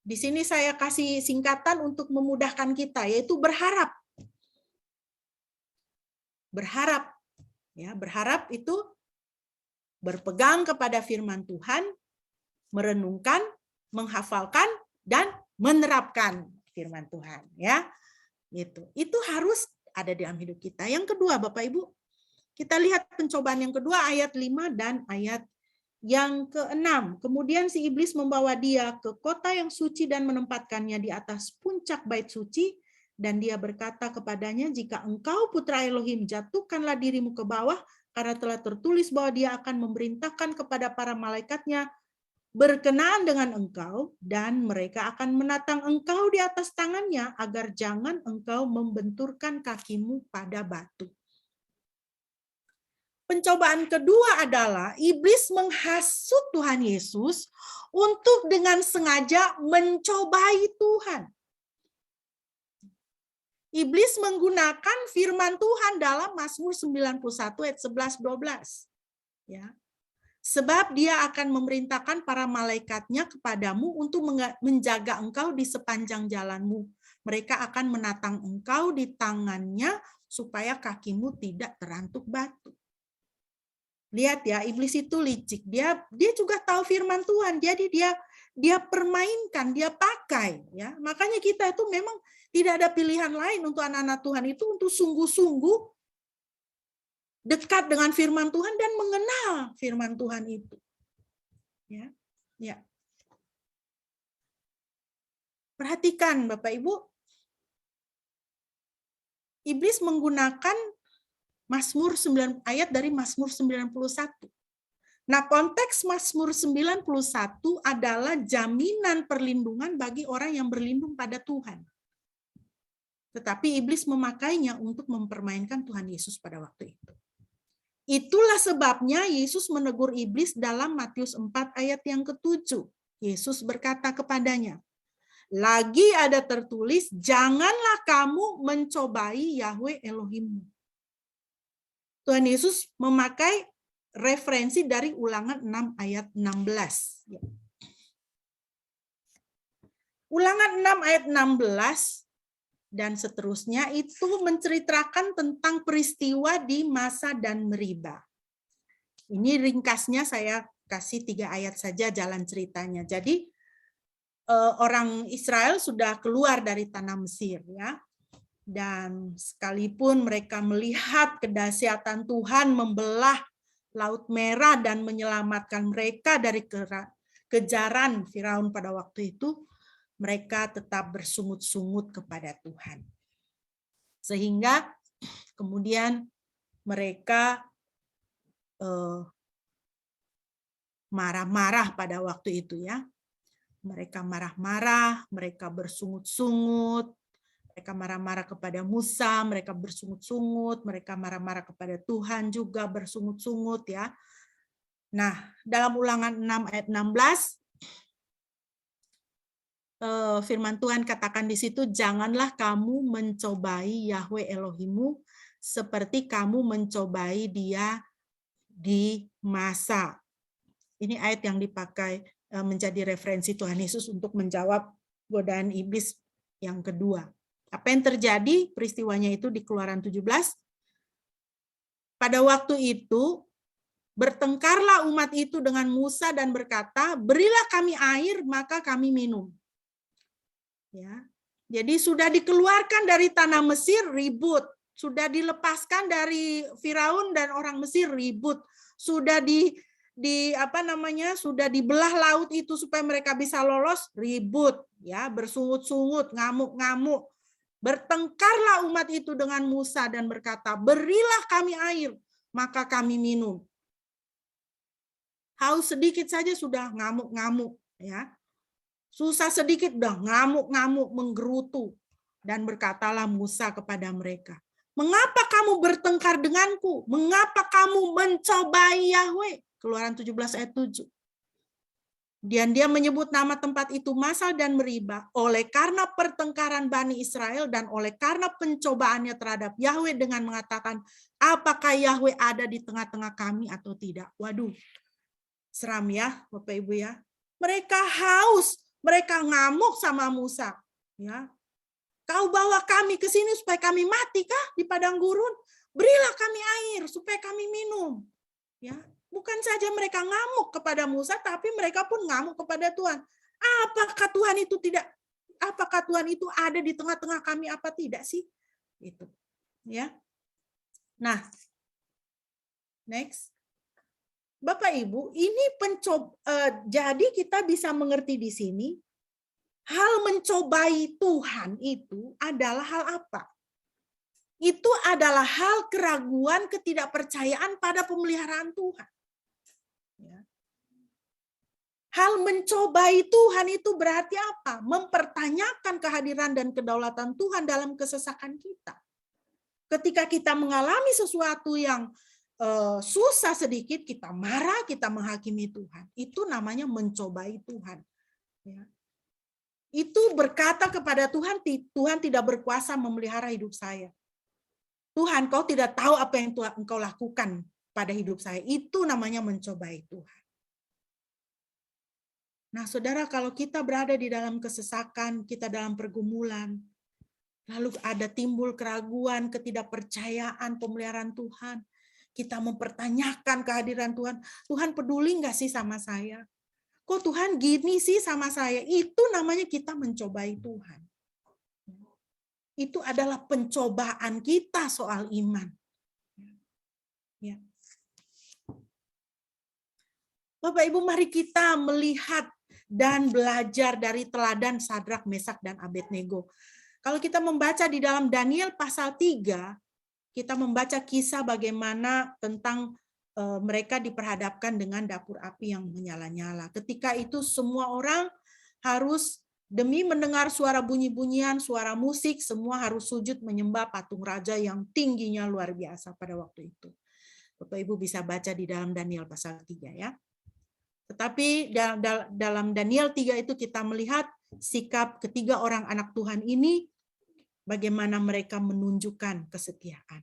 Di sini saya kasih singkatan untuk memudahkan kita, yaitu berharap. Berharap. Ya, berharap itu berpegang kepada firman Tuhan, merenungkan, menghafalkan, dan menerapkan firman Tuhan. Ya, itu harus ada dalam hidup kita. Yang kedua, Bapak Ibu, kita lihat pencobaan yang kedua, ayat 5 dan ayat yang ke-6. Kemudian si iblis membawa dia ke kota yang suci dan menempatkannya di atas puncak bait suci, dan dia berkata kepadanya, jika engkau putra Elohim, jatuhkanlah dirimu ke bawah, karena telah tertulis bahwa dia akan memerintahkan kepada para malaikatnya berkenaan dengan engkau, dan mereka akan menatang engkau di atas tangannya, agar jangan engkau membenturkan kakimu pada batu. Pencobaan kedua adalah iblis menghasut Tuhan Yesus untuk dengan sengaja mencobai Tuhan. Iblis menggunakan firman Tuhan dalam Mazmur 91 ayat 11-12. Ya. Sebab dia akan memerintahkan para malaikatnya kepadamu untuk menjaga engkau di sepanjang jalanmu. Mereka akan menatang engkau di tangannya supaya kakimu tidak terantuk batu. Lihat ya, iblis itu licik. Dia juga tahu firman Tuhan. Jadi dia permainkan, dia pakai, ya. Makanya kita itu memang tidak ada pilihan lain untuk anak-anak Tuhan itu untuk sungguh-sungguh dekat dengan firman Tuhan dan mengenal firman Tuhan itu. Ya. Ya. Perhatikan Bapak Ibu. Iblis menggunakan Mazmur 9 ayat dari Mazmur 91. Nah, konteks Mazmur 91 adalah jaminan perlindungan bagi orang yang berlindung pada Tuhan. Tetapi iblis memakainya untuk mempermainkan Tuhan Yesus pada waktu itu. Itulah sebabnya Yesus menegur iblis dalam Matius 4 ayat yang ke-7. Yesus berkata kepadanya, lagi ada tertulis, janganlah kamu mencobai Yahweh Elohimmu. Tuhan Yesus memakai referensi dari Ulangan 6 ayat 16. Ulangan 6 ayat 16 dan seterusnya itu menceritakan tentang peristiwa di Masa dan Meriba. Ini ringkasnya saya kasih 3 ayat saja jalan ceritanya. Jadi orang Israel sudah keluar dari tanah Mesir, ya. Dan sekalipun mereka melihat kedahsyatan Tuhan membelah Laut Merah dan menyelamatkan mereka dari kejaran Firaun pada waktu itu, mereka tetap bersungut-sungut kepada Tuhan. Sehingga kemudian mereka marah-marah pada waktu itu, ya. Mereka marah-marah, mereka bersungut-sungut, mereka marah-marah kepada Musa, mereka bersungut-sungut, mereka marah-marah kepada Tuhan juga bersungut-sungut, ya. Nah, dalam Ulangan 6 ayat 16 firman Tuhan katakan di situ, janganlah kamu mencobai Yahweh Elohimmu seperti kamu mencobai Dia di Masa. Ini ayat yang dipakai menjadi referensi Tuhan Yesus untuk menjawab godaan iblis yang kedua. Apa yang terjadi? Peristiwanya itu di Keluaran 17. Pada waktu itu, bertengkarlah umat itu dengan Musa dan berkata, berilah kami air, maka kami minum. Ya. Jadi sudah dikeluarkan dari tanah Mesir, ribut. Sudah dilepaskan dari Firaun dan orang Mesir, ribut. Sudah sudah dibelah laut itu supaya mereka bisa lolos, ribut, ya, bersungut-sungut, ngamuk-ngamuk. Bertengkarlah umat itu dengan Musa dan berkata, berilah kami air, maka kami minum. Haus sedikit saja sudah ngamuk-ngamuk, ya. Susah sedikit udah ngamuk-ngamuk, menggerutu. Dan berkatalah Musa kepada mereka, mengapa kamu bertengkar denganku? Mengapa kamu mencobai Yahweh? Keluaran 17 ayat 7. Dan dia menyebut nama tempat itu Masa dan Meriba oleh karena pertengkaran Bani Israel dan oleh karena pencobaannya terhadap Yahweh dengan mengatakan, apakah Yahweh ada di tengah-tengah kami atau tidak? Waduh, seram ya Bapak Ibu ya. Mereka haus, mereka ngamuk sama Musa. Ya, kau bawa kami ke sini supaya kami mati kah di padang gurun? Berilah kami air supaya kami minum. Ya, bukan saja mereka ngamuk kepada Musa, tapi mereka pun ngamuk kepada Tuhan. Apakah Tuhan itu ada di tengah-tengah kami apa tidak sih? Itu. Ya. Nah, next. Bapak Ibu, ini jadi kita bisa mengerti di sini, hal mencobai Tuhan itu adalah hal apa? Itu adalah hal keraguan, ketidakpercayaan pada pemeliharaan Tuhan. Ya. Hal mencobai Tuhan itu berarti apa? Mempertanyakan kehadiran dan kedaulatan Tuhan dalam kesesakan kita. Ketika kita mengalami sesuatu yang susah sedikit, kita marah, kita menghakimi Tuhan. Itu namanya mencobai Tuhan. Ya. Itu berkata kepada Tuhan, Tuhan tidak berkuasa memelihara hidup saya. Tuhan, kau tidak tahu apa yang engkau lakukan pada hidup saya. Itu namanya mencobai Tuhan. Nah, saudara, kalau kita berada di dalam kesesakan, kita dalam pergumulan, lalu ada timbul keraguan, ketidakpercayaan pemeliharaan Tuhan, kita mempertanyakan kehadiran Tuhan. Tuhan peduli nggak sih sama saya? Kok Tuhan gini sih sama saya? Itu namanya kita mencobai Tuhan. Itu adalah pencobaan kita soal iman. Ya. Bapak Ibu, mari kita melihat dan belajar dari teladan Sadrak, Mesak, dan Abednego. Kalau kita membaca di dalam Daniel pasal 3, kita membaca kisah bagaimana tentang mereka diperhadapkan dengan dapur api yang menyala-nyala. Ketika itu semua orang harus demi mendengar suara bunyi-bunyian, suara musik, semua harus sujud menyembah patung raja yang tingginya luar biasa pada waktu itu. Bapak Ibu bisa baca di dalam Daniel pasal 3 ya. Tetapi dalam Daniel 3 itu kita melihat sikap ketiga orang anak Tuhan ini, bagaimana mereka menunjukkan kesetiaan.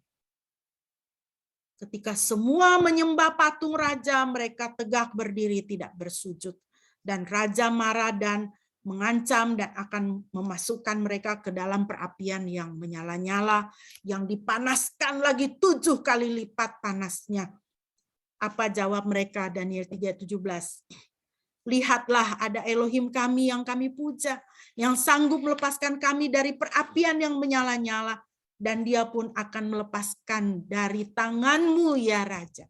Ketika semua menyembah patung raja, mereka tegak berdiri tidak bersujud. Dan raja marah dan mengancam dan akan memasukkan mereka ke dalam perapian yang menyala-nyala, yang dipanaskan lagi 7 kali lipat panasnya. Apa jawab mereka? Daniel 3:17. Lihatlah, ada Elohim kami yang kami puja, yang sanggup melepaskan kami dari perapian yang menyala-nyala, dan dia pun akan melepaskan dari tanganmu, ya Raja.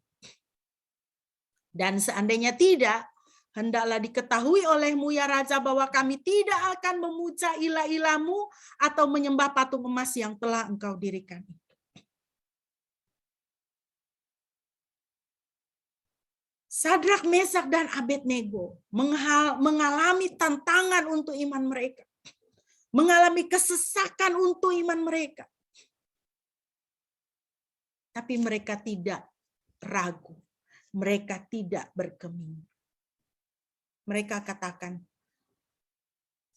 Dan seandainya tidak, hendaklah diketahui olehmu, ya Raja, bahwa kami tidak akan memuja ilah-ilahmu atau menyembah patung emas yang telah engkau dirikan. Sadrak, Mesak, dan Abednego mengalami tantangan untuk iman mereka. Mengalami kesesakan untuk iman mereka. Tapi mereka tidak ragu. Mereka tidak berkeming. Mereka katakan,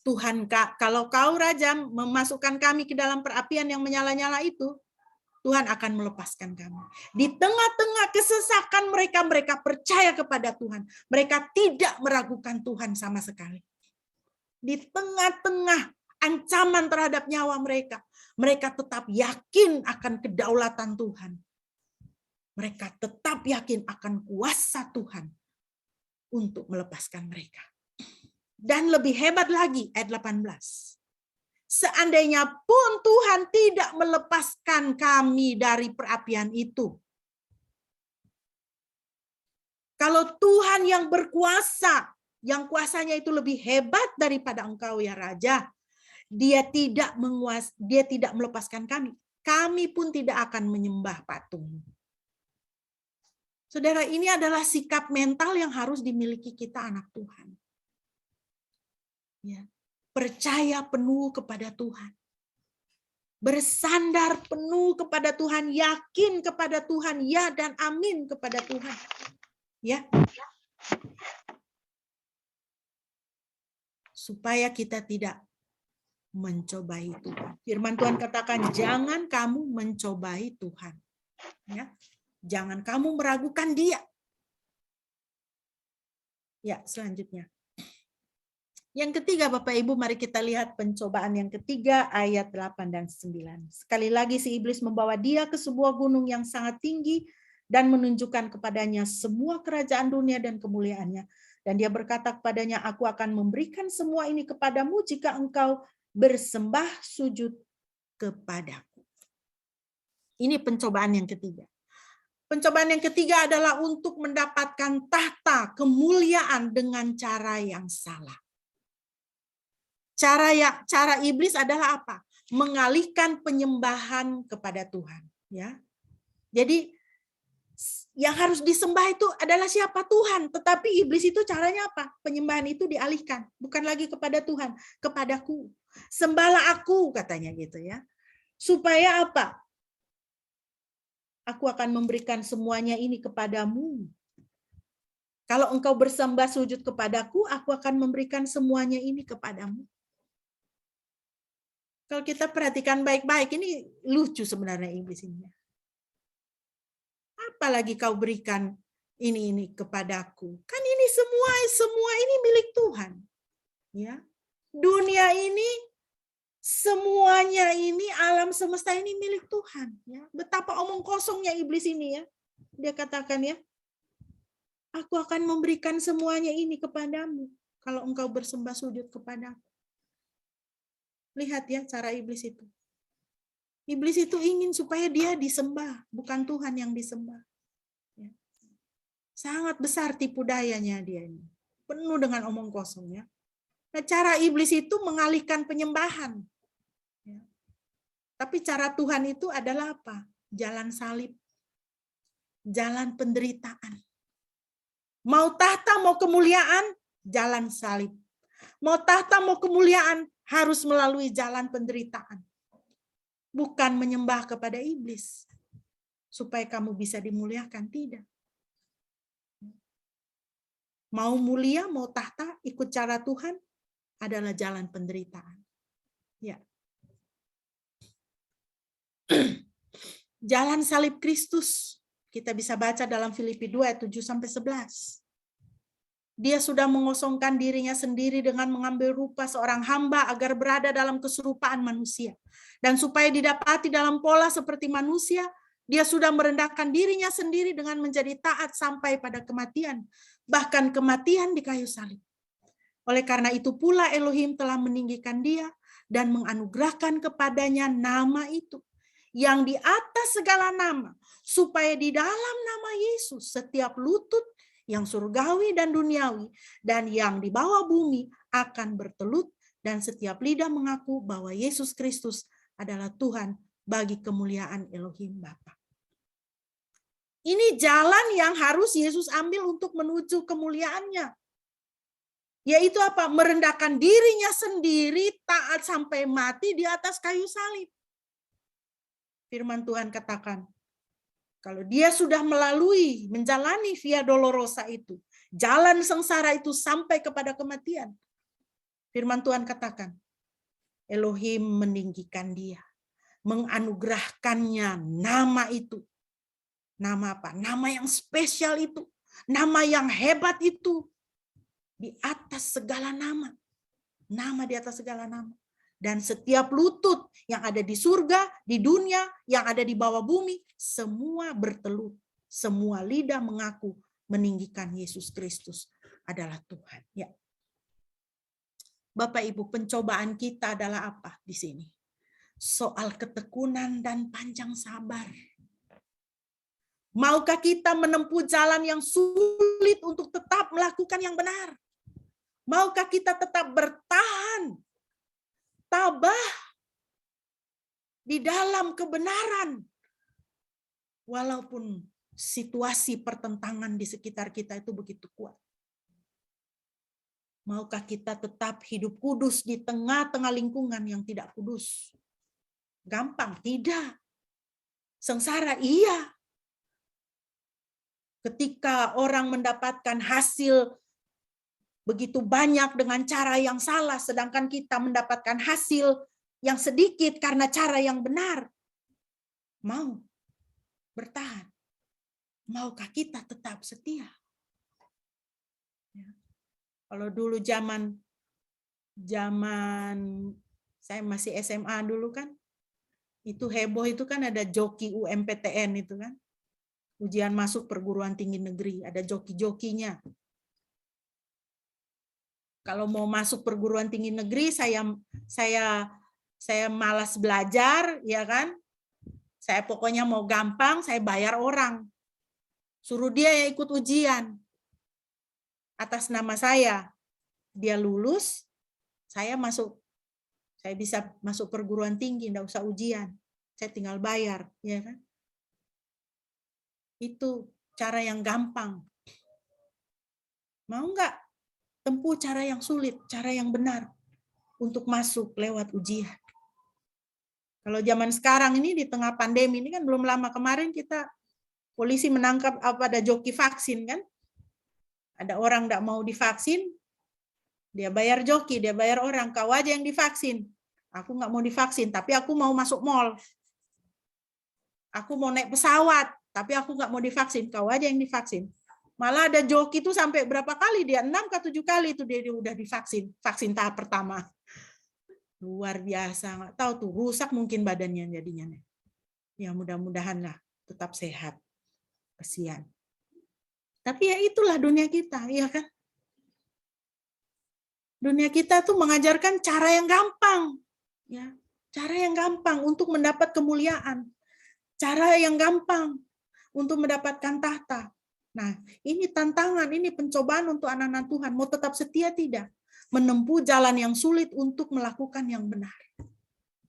Tuhan, kalau kau Raja memasukkan kami ke dalam perapian yang menyala-nyala itu, Tuhan akan melepaskan kami. Di tengah-tengah kesesakan mereka, mereka percaya kepada Tuhan. Mereka tidak meragukan Tuhan sama sekali. Di tengah-tengah ancaman terhadap nyawa mereka, mereka tetap yakin akan kedaulatan Tuhan. Mereka tetap yakin akan kuasa Tuhan untuk melepaskan mereka. Dan lebih hebat lagi, ayat 18. Seandainya pun Tuhan tidak melepaskan kami dari perapian itu. Kalau Tuhan yang berkuasa, yang kuasanya itu lebih hebat daripada engkau, ya Raja, dia tidak melepaskan kami. Kami pun tidak akan menyembah patung. Saudara, ini adalah sikap mental yang harus dimiliki kita anak Tuhan. Ya, percaya penuh kepada Tuhan. Bersandar penuh kepada Tuhan, yakin kepada Tuhan, ya dan amin kepada Tuhan. Ya. Supaya kita tidak mencobai Tuhan. Firman Tuhan katakan, jangan kamu mencobai Tuhan. Ya. Jangan kamu meragukan dia. Ya, selanjutnya. Yang ketiga, Bapak Ibu, mari kita lihat pencobaan yang ketiga, ayat 8 dan 9. Sekali lagi si iblis membawa dia ke sebuah gunung yang sangat tinggi dan menunjukkan kepadanya semua kerajaan dunia dan kemuliaannya. Dan dia berkata kepadanya, aku akan memberikan semua ini kepadamu jika engkau bersembah sujud kepadaku. Ini pencobaan yang ketiga. Pencobaan yang ketiga adalah untuk mendapatkan tahta kemuliaan dengan cara yang salah. Cara iblis adalah apa? Mengalihkan penyembahan kepada Tuhan. Ya, jadi yang harus disembah itu adalah siapa? Tuhan. Tetapi iblis itu caranya apa? Penyembahan itu dialihkan, bukan lagi kepada Tuhan, kepadaku. Sembahlah aku, katanya gitu ya. Supaya apa? Aku akan memberikan semuanya ini kepadamu. Kalau engkau bersembah sujud kepadaku, aku akan memberikan semuanya ini kepadamu. Kalau kita perhatikan baik-baik, ini lucu sebenarnya iblis ini. Apalagi kau berikan ini kepadaku. Kan ini semua ini milik Tuhan. Ya. Dunia ini, semuanya ini, alam semesta ini milik Tuhan. Ya. Betapa omong kosongnya iblis ini ya. Dia katakan ya, aku akan memberikan semuanya ini kepadamu kalau engkau bersembah sujud kepadaku. Lihat ya cara iblis itu. Iblis itu ingin supaya dia disembah, bukan Tuhan yang disembah. Ya. Sangat besar tipu dayanya dia ini. Penuh dengan omong kosong ya. Nah, cara iblis itu mengalihkan penyembahan. Ya. Tapi cara Tuhan itu adalah apa? Jalan salib. Jalan penderitaan. Mau tahta, mau kemuliaan, jalan salib. Mau tahta, mau kemuliaan, harus melalui jalan penderitaan. Bukan menyembah kepada iblis. Supaya kamu bisa dimuliakan, tidak. Mau mulia, mau tahta, ikut cara Tuhan, adalah jalan penderitaan. Ya. Jalan salib Kristus Kita bisa baca dalam Filipi 2 ayat 7-11. Dia sudah mengosongkan dirinya sendiri dengan mengambil rupa seorang hamba agar berada dalam keserupaan manusia. Dan supaya didapati dalam pola seperti manusia, dia sudah merendahkan dirinya sendiri dengan menjadi taat sampai pada kematian. Bahkan kematian di kayu salib. Oleh karena itu pula Elohim telah meninggikan dia dan menganugerahkan kepadanya nama itu yang di atas segala nama, supaya di dalam nama Yesus setiap lutut yang surgawi dan duniawi dan yang di bawah bumi akan bertelut, dan setiap lidah mengaku bahwa Yesus Kristus adalah Tuhan bagi kemuliaan Elohim Bapa. Ini jalan yang harus Yesus ambil untuk menuju kemuliaannya. Yaitu apa? Merendahkan dirinya sendiri, taat sampai mati di atas kayu salib. Firman Tuhan katakan, kalau dia sudah menjalani via dolorosa itu, jalan sengsara itu sampai kepada kematian. Firman Tuhan katakan, Elohim meninggikan dia, menganugerahkannya nama itu. Nama apa? Nama yang spesial itu, nama yang hebat itu, di atas segala nama. Nama di atas segala nama. Dan setiap lutut yang ada di surga, di dunia, yang ada di bawah bumi, semua bertelut. Semua lidah mengaku meninggikan Yesus Kristus adalah Tuhan. Ya. Bapak Ibu, pencobaan kita adalah apa di sini? Soal ketekunan dan panjang sabar. Maukah kita menempuh jalan yang sulit untuk tetap melakukan yang benar? Maukah kita tetap bertahan, tabah di dalam kebenaran, walaupun situasi pertentangan di sekitar kita itu begitu kuat? Maukah kita tetap hidup kudus di tengah-tengah lingkungan yang tidak kudus? Gampang? Tidak. Sengsara? Iya. Ketika orang mendapatkan hasil begitu banyak dengan cara yang salah, sedangkan kita mendapatkan hasil yang sedikit karena cara yang benar. Mau bertahan? Maukah kita tetap setia? Ya. Kalau dulu zaman saya masih SMA dulu kan, itu heboh itu kan ada joki UMPTN itu kan. Ujian masuk perguruan tinggi negeri, ada joki-jokinya. Kalau mau masuk perguruan tinggi negeri, saya malas belajar, ya kan? Saya pokoknya mau gampang, saya bayar orang. Suruh dia yang ikut ujian. Atas nama saya. Dia lulus, saya bisa masuk perguruan tinggi, enggak usah ujian. Saya tinggal bayar, ya kan? Itu cara yang gampang. Mau enggak tempuh cara yang sulit, cara yang benar untuk masuk lewat ujian? Kalau zaman sekarang ini di tengah pandemi ini kan belum lama kemarin polisi menangkap ada joki vaksin kan? Ada orang enggak mau divaksin, dia bayar joki, dia bayar orang, kau aja yang divaksin. Aku enggak mau divaksin, tapi aku mau masuk mall. Aku mau naik pesawat, tapi aku enggak mau divaksin, kau aja yang divaksin. Malah ada joki itu sampai berapa kali dia, 6 ke 7 kali itu dia udah divaksin, vaksin tahap pertama. Luar biasa, nggak tahu tuh rusak mungkin badannya jadinya. Ya mudah-mudahan lah tetap sehat. Kasihan. Tapi ya itulah dunia kita, ya kan? Dunia kita tuh mengajarkan cara yang gampang, ya, cara yang gampang untuk mendapat kemuliaan, cara yang gampang untuk mendapatkan tahta. Nah, ini tantangan, ini pencobaan untuk anak-anak Tuhan. Mau tetap setia tidak? Menempuh jalan yang sulit untuk melakukan yang benar.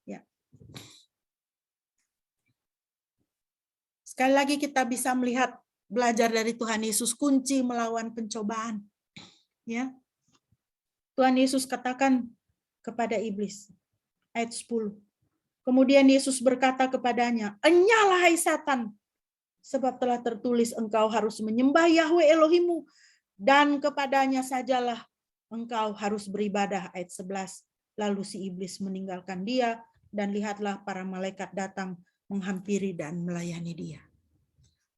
Ya. Sekali lagi kita bisa belajar dari Tuhan Yesus kunci melawan pencobaan. Ya. Tuhan Yesus katakan kepada iblis, ayat 10. Kemudian Yesus berkata kepadanya, "Enyalah hai Satan, sebab telah tertulis engkau harus menyembah Yahweh Elohimmu, dan kepadanya sajalah engkau harus beribadah." Ayat 11. Lalu si iblis meninggalkan dia, dan lihatlah para malaikat datang menghampiri dan melayani dia.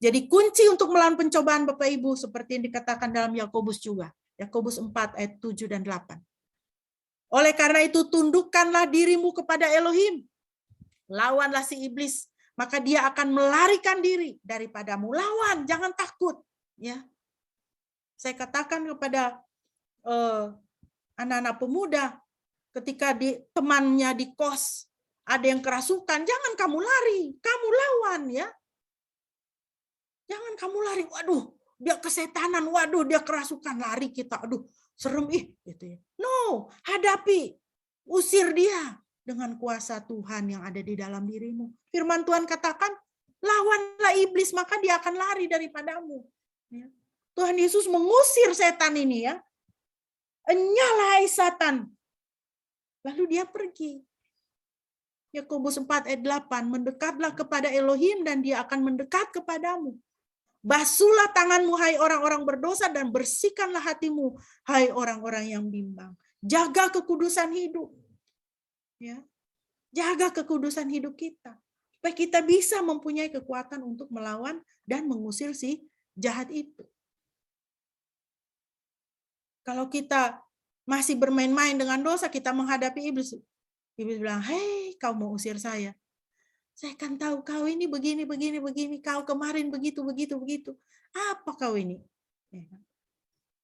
Jadi kunci untuk melawan pencobaan Bapak Ibu seperti yang dikatakan dalam Yakobus juga. Yakobus 4 ayat 7 dan 8. Oleh karena itu tundukkanlah dirimu kepada Elohim. Lawanlah si iblis, maka dia akan melarikan diri daripadamu. Lawan, jangan takut. Ya, saya katakan kepada anak-anak pemuda, ketika temannya di kos ada yang kerasukan, jangan kamu lari, kamu lawan ya. Jangan kamu lari, waduh, dia kesetanan, waduh, dia kerasukan, lari kita, aduh, serem gitu ya. No, hadapi, usir dia dengan kuasa Tuhan yang ada di dalam dirimu. Firman Tuhan katakan, lawanlah iblis, maka dia akan lari daripadamu. Ya. Tuhan Yesus mengusir setan ini ya. Enyalahai Satan. Lalu dia pergi. Yakobus 4 ayat 8, mendekatlah kepada Elohim dan dia akan mendekat kepadamu. Basuhlah tanganmu, hai orang-orang berdosa, dan bersihkanlah hatimu, hai orang-orang yang bimbang. Jaga kekudusan hidup. Ya. Jaga kekudusan hidup kita. Supaya kita bisa mempunyai kekuatan untuk melawan dan mengusir si jahat itu. Kalau kita masih bermain-main dengan dosa, kita menghadapi iblis. Iblis bilang, hei, kau mau usir saya. Saya kan tahu kau ini begini, kau kemarin begitu. Apa kau ini?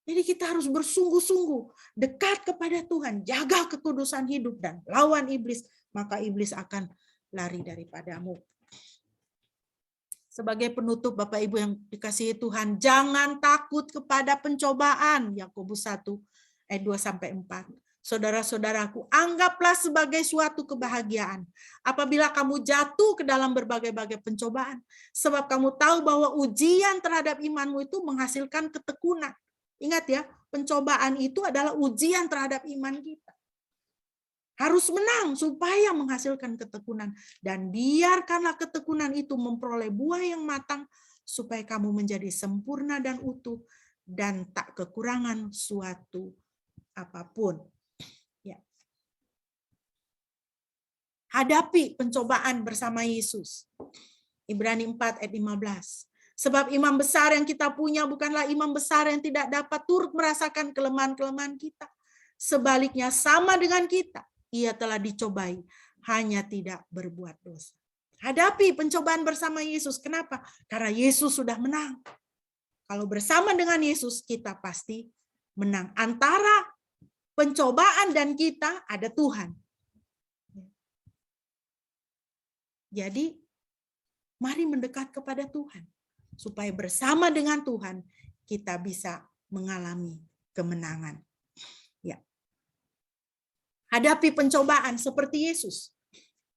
Jadi kita harus bersungguh-sungguh, dekat kepada Tuhan, jaga kekudusan hidup dan lawan iblis, maka iblis akan lari daripadamu. Sebagai penutup Bapak Ibu yang dikasihi Tuhan, jangan takut kepada pencobaan. Yakobus 1 ayat 2-4. Saudara-saudaraku, anggaplah sebagai suatu kebahagiaan apabila kamu jatuh ke dalam berbagai-bagai pencobaan. Sebab kamu tahu bahwa ujian terhadap imanmu itu menghasilkan ketekunan. Ingat ya, pencobaan itu adalah ujian terhadap iman kita. Harus menang supaya menghasilkan ketekunan. Dan biarkanlah ketekunan itu memperoleh buah yang matang supaya kamu menjadi sempurna dan utuh dan tak kekurangan suatu apapun. Ya. Hadapi pencobaan bersama Yesus. Ibrani 4 ayat 15. Sebab imam besar yang kita punya bukanlah imam besar yang tidak dapat turut merasakan kelemahan-kelemahan kita. Sebaliknya sama dengan kita. Ia telah dicobai, hanya tidak berbuat dosa. Hadapi pencobaan bersama Yesus. Kenapa? Karena Yesus sudah menang. Kalau bersama dengan Yesus, kita pasti menang. Antara pencobaan dan kita ada Tuhan. Jadi, mari mendekat kepada Tuhan. Supaya bersama dengan Tuhan, kita bisa mengalami kemenangan. Ya. Hadapi pencobaan seperti Yesus.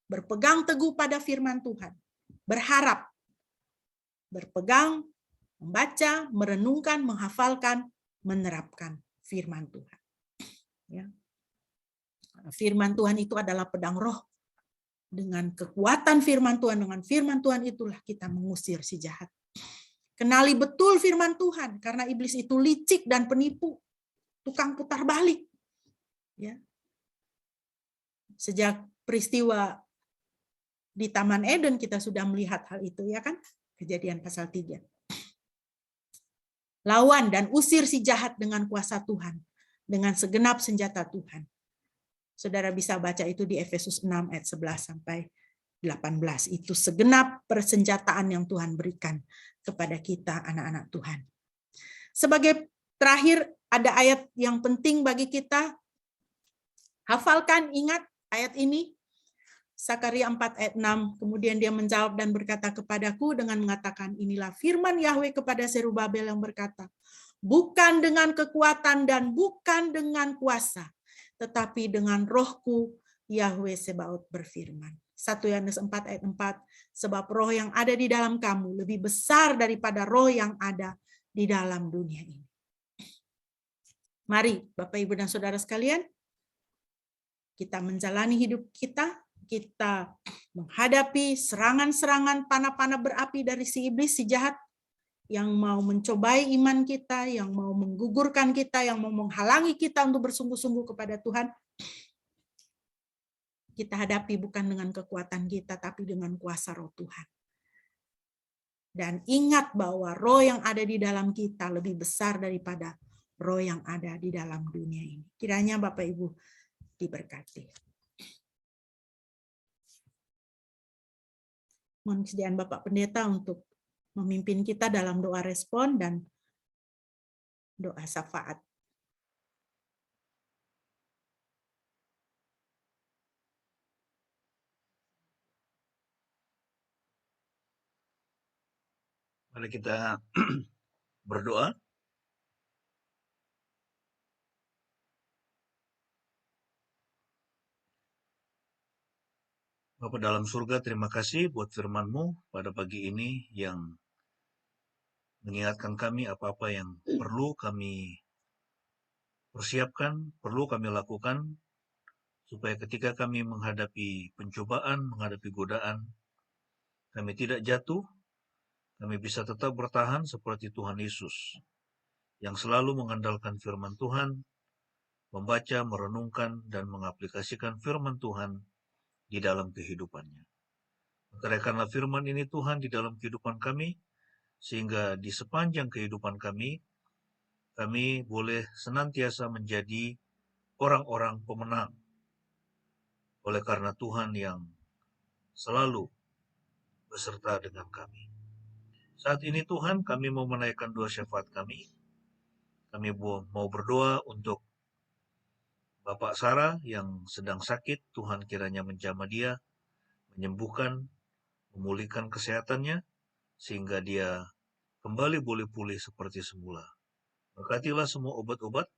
Berpegang teguh pada firman Tuhan. Berharap. Berpegang, membaca, merenungkan, menghafalkan, menerapkan firman Tuhan. Ya. Firman Tuhan itu adalah pedang roh. Dengan kekuatan firman Tuhan itulah kita mengusir si jahat. Kenali betul firman Tuhan, karena iblis itu licik dan penipu. Tukang putar balik. Ya. Sejak peristiwa di Taman Eden kita sudah melihat hal itu, ya kan? Kejadian pasal 3. Lawan dan usir si jahat dengan kuasa Tuhan, dengan segenap senjata Tuhan. Saudara bisa baca itu di Efesus 6 ayat 11-18. Itu segenap persenjataan yang Tuhan berikan kepada kita anak-anak Tuhan. Sebagai terakhir, ada ayat yang penting bagi kita. Hafalkan, ingat ayat ini. Sakaria 4 ayat 6, kemudian dia menjawab dan berkata kepadaku dengan mengatakan, inilah firman Yahweh kepada Zerubabel yang berkata, bukan dengan kekuatan dan bukan dengan kuasa, tetapi dengan rohku, Yahweh Sebaot berfirman. 1 Yohanes 4 ayat 4, sebab roh yang ada di dalam kamu lebih besar daripada roh yang ada di dalam dunia ini. Mari Bapak Ibu dan Saudara sekalian, kita menjalani hidup kita menghadapi serangan-serangan panah-panah berapi dari si iblis, si jahat, yang mau mencobai iman kita, yang mau menggugurkan kita, yang mau menghalangi kita untuk bersungguh-sungguh kepada Tuhan. Kita hadapi bukan dengan kekuatan kita, tapi dengan kuasa roh Tuhan. Dan ingat bahwa roh yang ada di dalam kita lebih besar daripada roh yang ada di dalam dunia ini. Kiranya Bapak Ibu diberkati. Mohon kesediaan Bapak Pendeta untuk memimpin kita dalam doa respon dan doa syafaat. Mari kita berdoa. Bapa dalam surga, terima kasih buat firman-Mu pada pagi ini yang mengingatkan kami apa-apa yang perlu kami persiapkan, perlu kami lakukan, supaya ketika kami menghadapi pencobaan, menghadapi godaan, kami tidak jatuh, kami bisa tetap bertahan seperti Tuhan Yesus, yang selalu mengandalkan firman Tuhan, membaca, merenungkan, dan mengaplikasikan firman Tuhan di dalam kehidupannya. Kerjakanlah firman ini Tuhan di dalam kehidupan kami, sehingga di sepanjang kehidupan kami boleh senantiasa menjadi orang-orang pemenang. Oleh karena Tuhan yang selalu beserta dengan kami. Saat ini Tuhan, kami mau menaikkan doa syafaat kami. Kami mau berdoa untuk Bapak Sarah yang sedang sakit. Tuhan kiranya menjamah dia, menyembuhkan, memulihkan kesehatannya, sehingga dia kembali boleh pulih seperti semula. Berkatilah semua obat-obat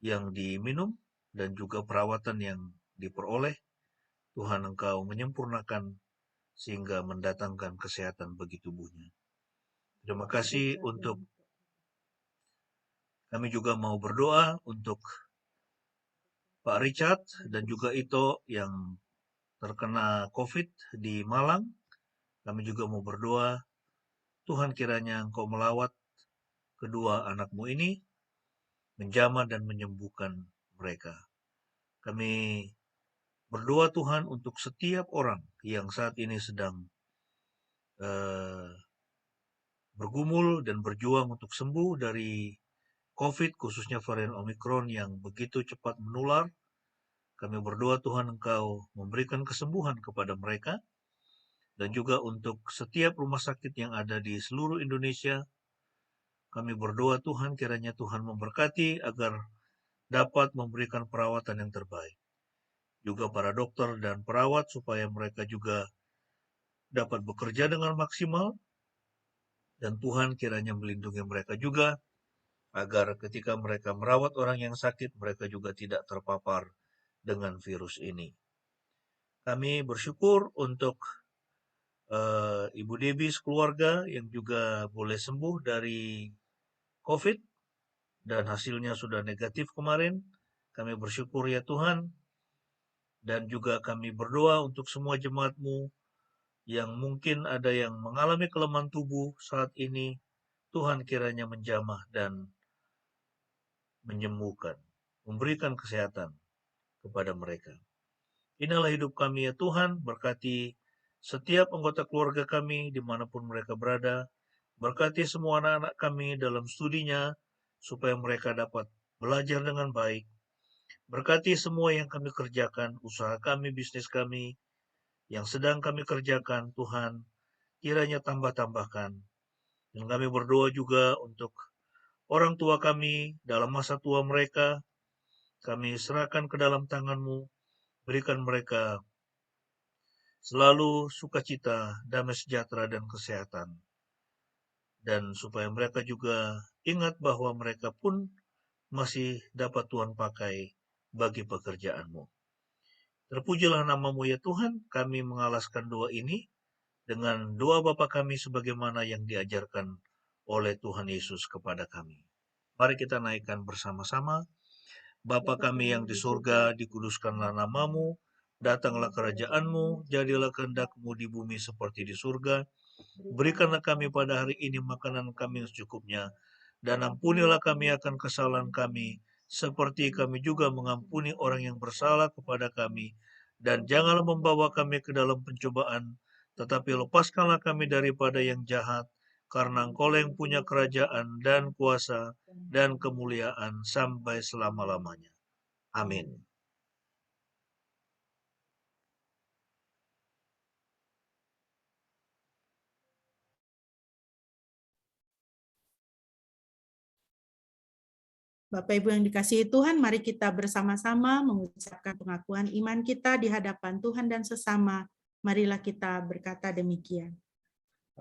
yang diminum dan juga perawatan yang diperoleh. Tuhan, Engkau menyempurnakan sehingga mendatangkan kesehatan bagi tubuhnya. Terima kasih untuk kami juga mau berdoa untuk Pak Richard dan juga Ito yang terkena COVID di Malang. Kami juga mau berdoa, Tuhan kiranya Engkau melawat kedua anakmu ini, menjamah dan menyembuhkan mereka. Kami berdoa Tuhan untuk setiap orang yang saat ini sedang bergumul dan berjuang untuk sembuh dari COVID, khususnya varian Omikron yang begitu cepat menular. Kami berdoa Tuhan Engkau memberikan kesembuhan kepada mereka, dan juga untuk setiap rumah sakit yang ada di seluruh Indonesia. Kami berdoa Tuhan kiranya Tuhan memberkati agar dapat memberikan perawatan yang terbaik. Juga para dokter dan perawat supaya mereka juga dapat bekerja dengan maksimal, dan Tuhan kiranya melindungi mereka juga agar ketika mereka merawat orang yang sakit, mereka juga tidak terpapar dengan virus ini. Kami bersyukur untuk Ibu Debbie keluarga yang juga boleh sembuh dari COVID dan hasilnya sudah negatif kemarin. Kami bersyukur ya Tuhan, dan juga kami berdoa untuk semua jemaat-Mu yang mungkin ada yang mengalami kelemahan tubuh saat ini. Tuhan kiranya menjamah dan menyembuhkan, memberikan kesehatan kepada mereka. Inilah hidup kami ya Tuhan, berkati setiap anggota keluarga kami dimanapun mereka berada, berkati semua anak-anak kami dalam studinya, supaya mereka dapat belajar dengan baik, berkati semua yang kami kerjakan, usaha kami, bisnis kami, yang sedang kami kerjakan, Tuhan, kiranya tambah-tambahkan. Dan kami berdoa juga untuk orang tua kami dalam masa tua mereka, kami serahkan ke dalam tangan-Mu, berikan mereka selalu sukacita, damai sejahtera, dan kesehatan. Dan supaya mereka juga ingat bahwa mereka pun masih dapat Tuhan pakai bagi pekerjaan-Mu. Terpujilah nama-Mu ya Tuhan, kami mengalaskan doa ini dengan doa Bapa kami sebagaimana yang diajarkan oleh Tuhan Yesus kepada kami. Mari kita naikkan bersama-sama. Bapa kami yang di surga, dikuduskanlah nama-Mu, datanglah kerajaan-Mu, jadilah kehendak-Mu di bumi seperti di surga. Berikanlah kami pada hari ini makanan kami yang secukupnya, dan ampunilah kami akan kesalahan kami, seperti kami juga mengampuni orang yang bersalah kepada kami. Dan janganlah membawa kami ke dalam pencobaan, tetapi lepaskanlah kami daripada yang jahat, karena Engkau yang punya kerajaan dan kuasa dan kemuliaan sampai selama-lamanya. Amin. Bapak Ibu yang dikasihi Tuhan, mari kita bersama-sama mengucapkan pengakuan iman kita di hadapan Tuhan dan sesama. Marilah kita berkata demikian.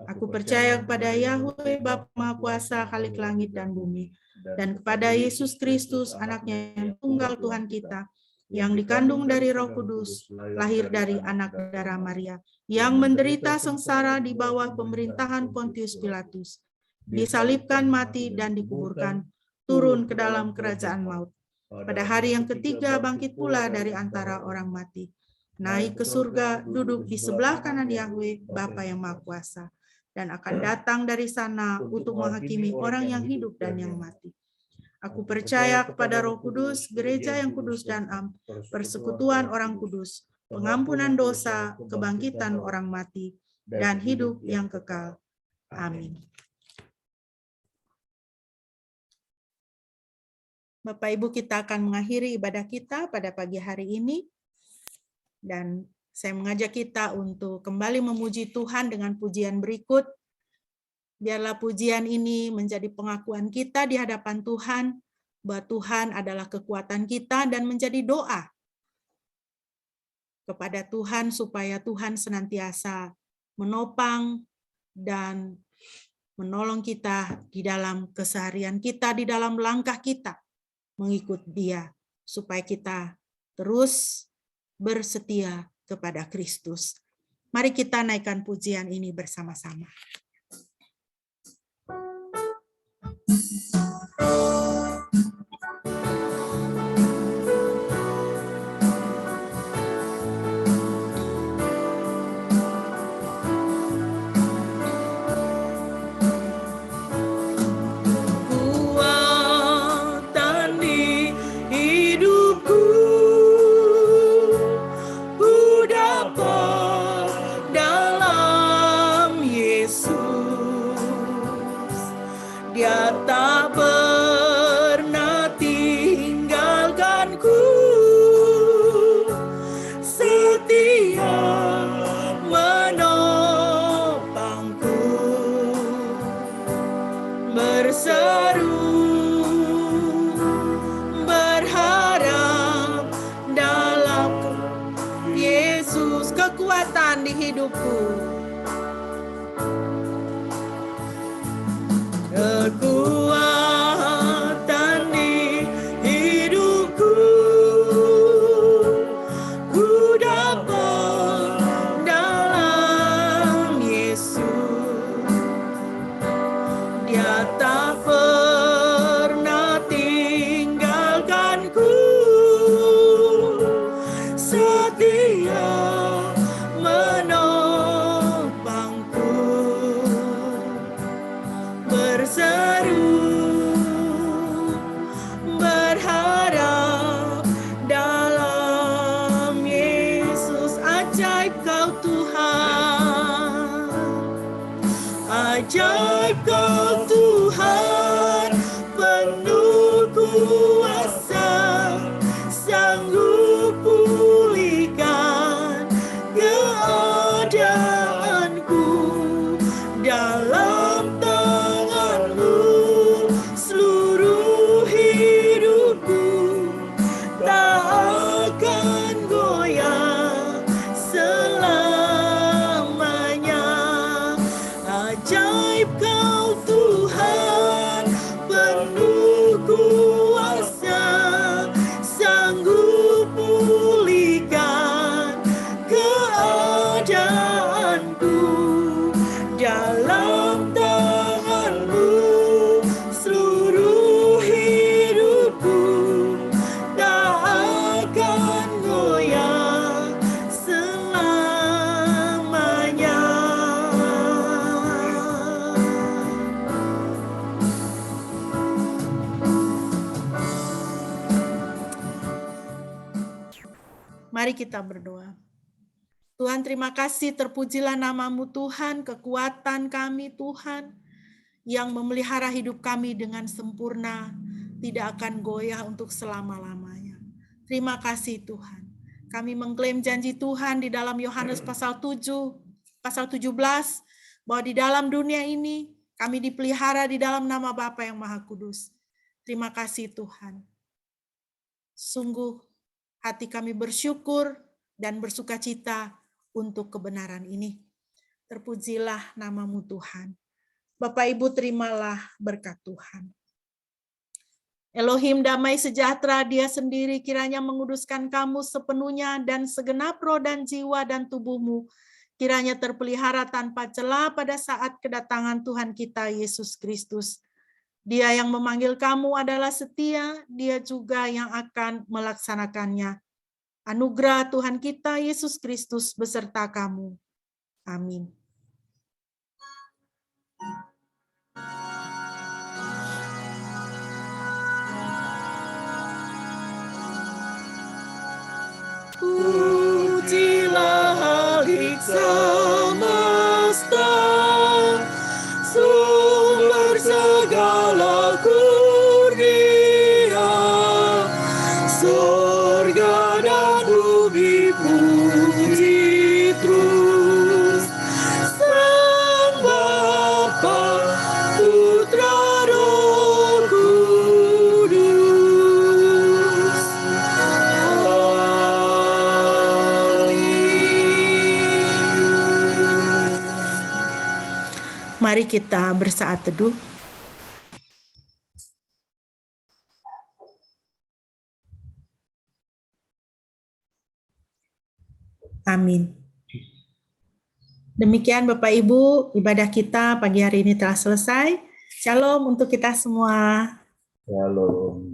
Aku percaya kepada Yahweh Bapa Maha Kuasa, Khalik langit dan bumi, dan kepada Yesus Kristus, anaknya yang tunggal Tuhan kita, yang dikandung dari Roh Kudus, lahir dari anak darah Maria, yang menderita sengsara di bawah pemerintahan Pontius Pilatus, disalibkan, mati, dan dikuburkan, turun ke dalam kerajaan maut. Pada hari yang ketiga bangkit pula dari antara orang mati, naik ke surga, duduk di sebelah kanan Yahweh Bapa yang Maha Kuasa, dan akan datang dari sana untuk menghakimi orang yang hidup dan yang mati. Aku percaya kepada Roh Kudus, gereja yang kudus dan am, persekutuan orang kudus, pengampunan dosa, kebangkitan orang mati, dan hidup yang kekal. Amin. Bapak Ibu, kita akan mengakhiri ibadah kita pada pagi hari ini. Dan saya mengajak kita untuk kembali memuji Tuhan dengan pujian berikut. Biarlah pujian ini menjadi pengakuan kita di hadapan Tuhan, bahwa Tuhan adalah kekuatan kita, dan menjadi doa kepada Tuhan supaya Tuhan senantiasa menopang dan menolong kita di dalam keseharian kita, di dalam langkah kita mengikut Dia, supaya kita terus bersetia kepada Kristus. Mari kita naikkan pujian ini bersama-sama. Dia tak pernah tinggalkanku, setia menopangku, berseru berharap dalam Yesus, kekuatan di hidupku. Kekuatan di hidupku, ku dapat dalam Yesus. Dia tak pernah tinggalkanku, setia menopangku, berseru berharap dalam Yesus. Ajaib Kau Tuhan, ajaib Kau Tuhan, penuh kuasa, sanggup pulihkan keadaanku. Dalam seluruh hidupku tak akan goyah selamanya. Ajaib Kau Tuhan, penuh kuasa, sanggup pulihkan keadaanku. Dalam tangan-Mu seluruh hidupku tak akan goyah selamanya. Mari kita berdoa. Tuhan, terima kasih, terpujilah nama-Mu Tuhan, kekuatan kami Tuhan, yang memelihara hidup kami dengan sempurna, tidak akan goyah untuk selama-lamanya. Terima kasih Tuhan. Kami mengklaim janji Tuhan di dalam Yohanes pasal 17, bahwa di dalam dunia ini kami dipelihara di dalam nama Bapa yang Maha Kudus. Terima kasih Tuhan. Sungguh hati kami bersyukur dan bersukacita untuk kebenaran ini. Terpujilah nama-Mu Tuhan. Bapak Ibu, terimalah berkat Tuhan. Elohim damai sejahtera, Dia sendiri kiranya menguduskan kamu sepenuhnya dan segenap roh dan jiwa dan tubuhmu kiranya terpelihara tanpa celah pada saat kedatangan Tuhan kita Yesus Kristus. Dia yang memanggil kamu adalah setia, Dia juga yang akan melaksanakannya. Anugerah Tuhan kita Yesus Kristus beserta kamu. Amin. Pujilah Halik semesta, sumber segala kurnia, surga dan bumi puji terus Sang Bapa, Putra, Roh Kudus. Mari kita bersaat teduh. Amin. Demikian Bapak Ibu, ibadah kita pagi hari ini telah selesai. Shalom untuk kita semua. Shalom.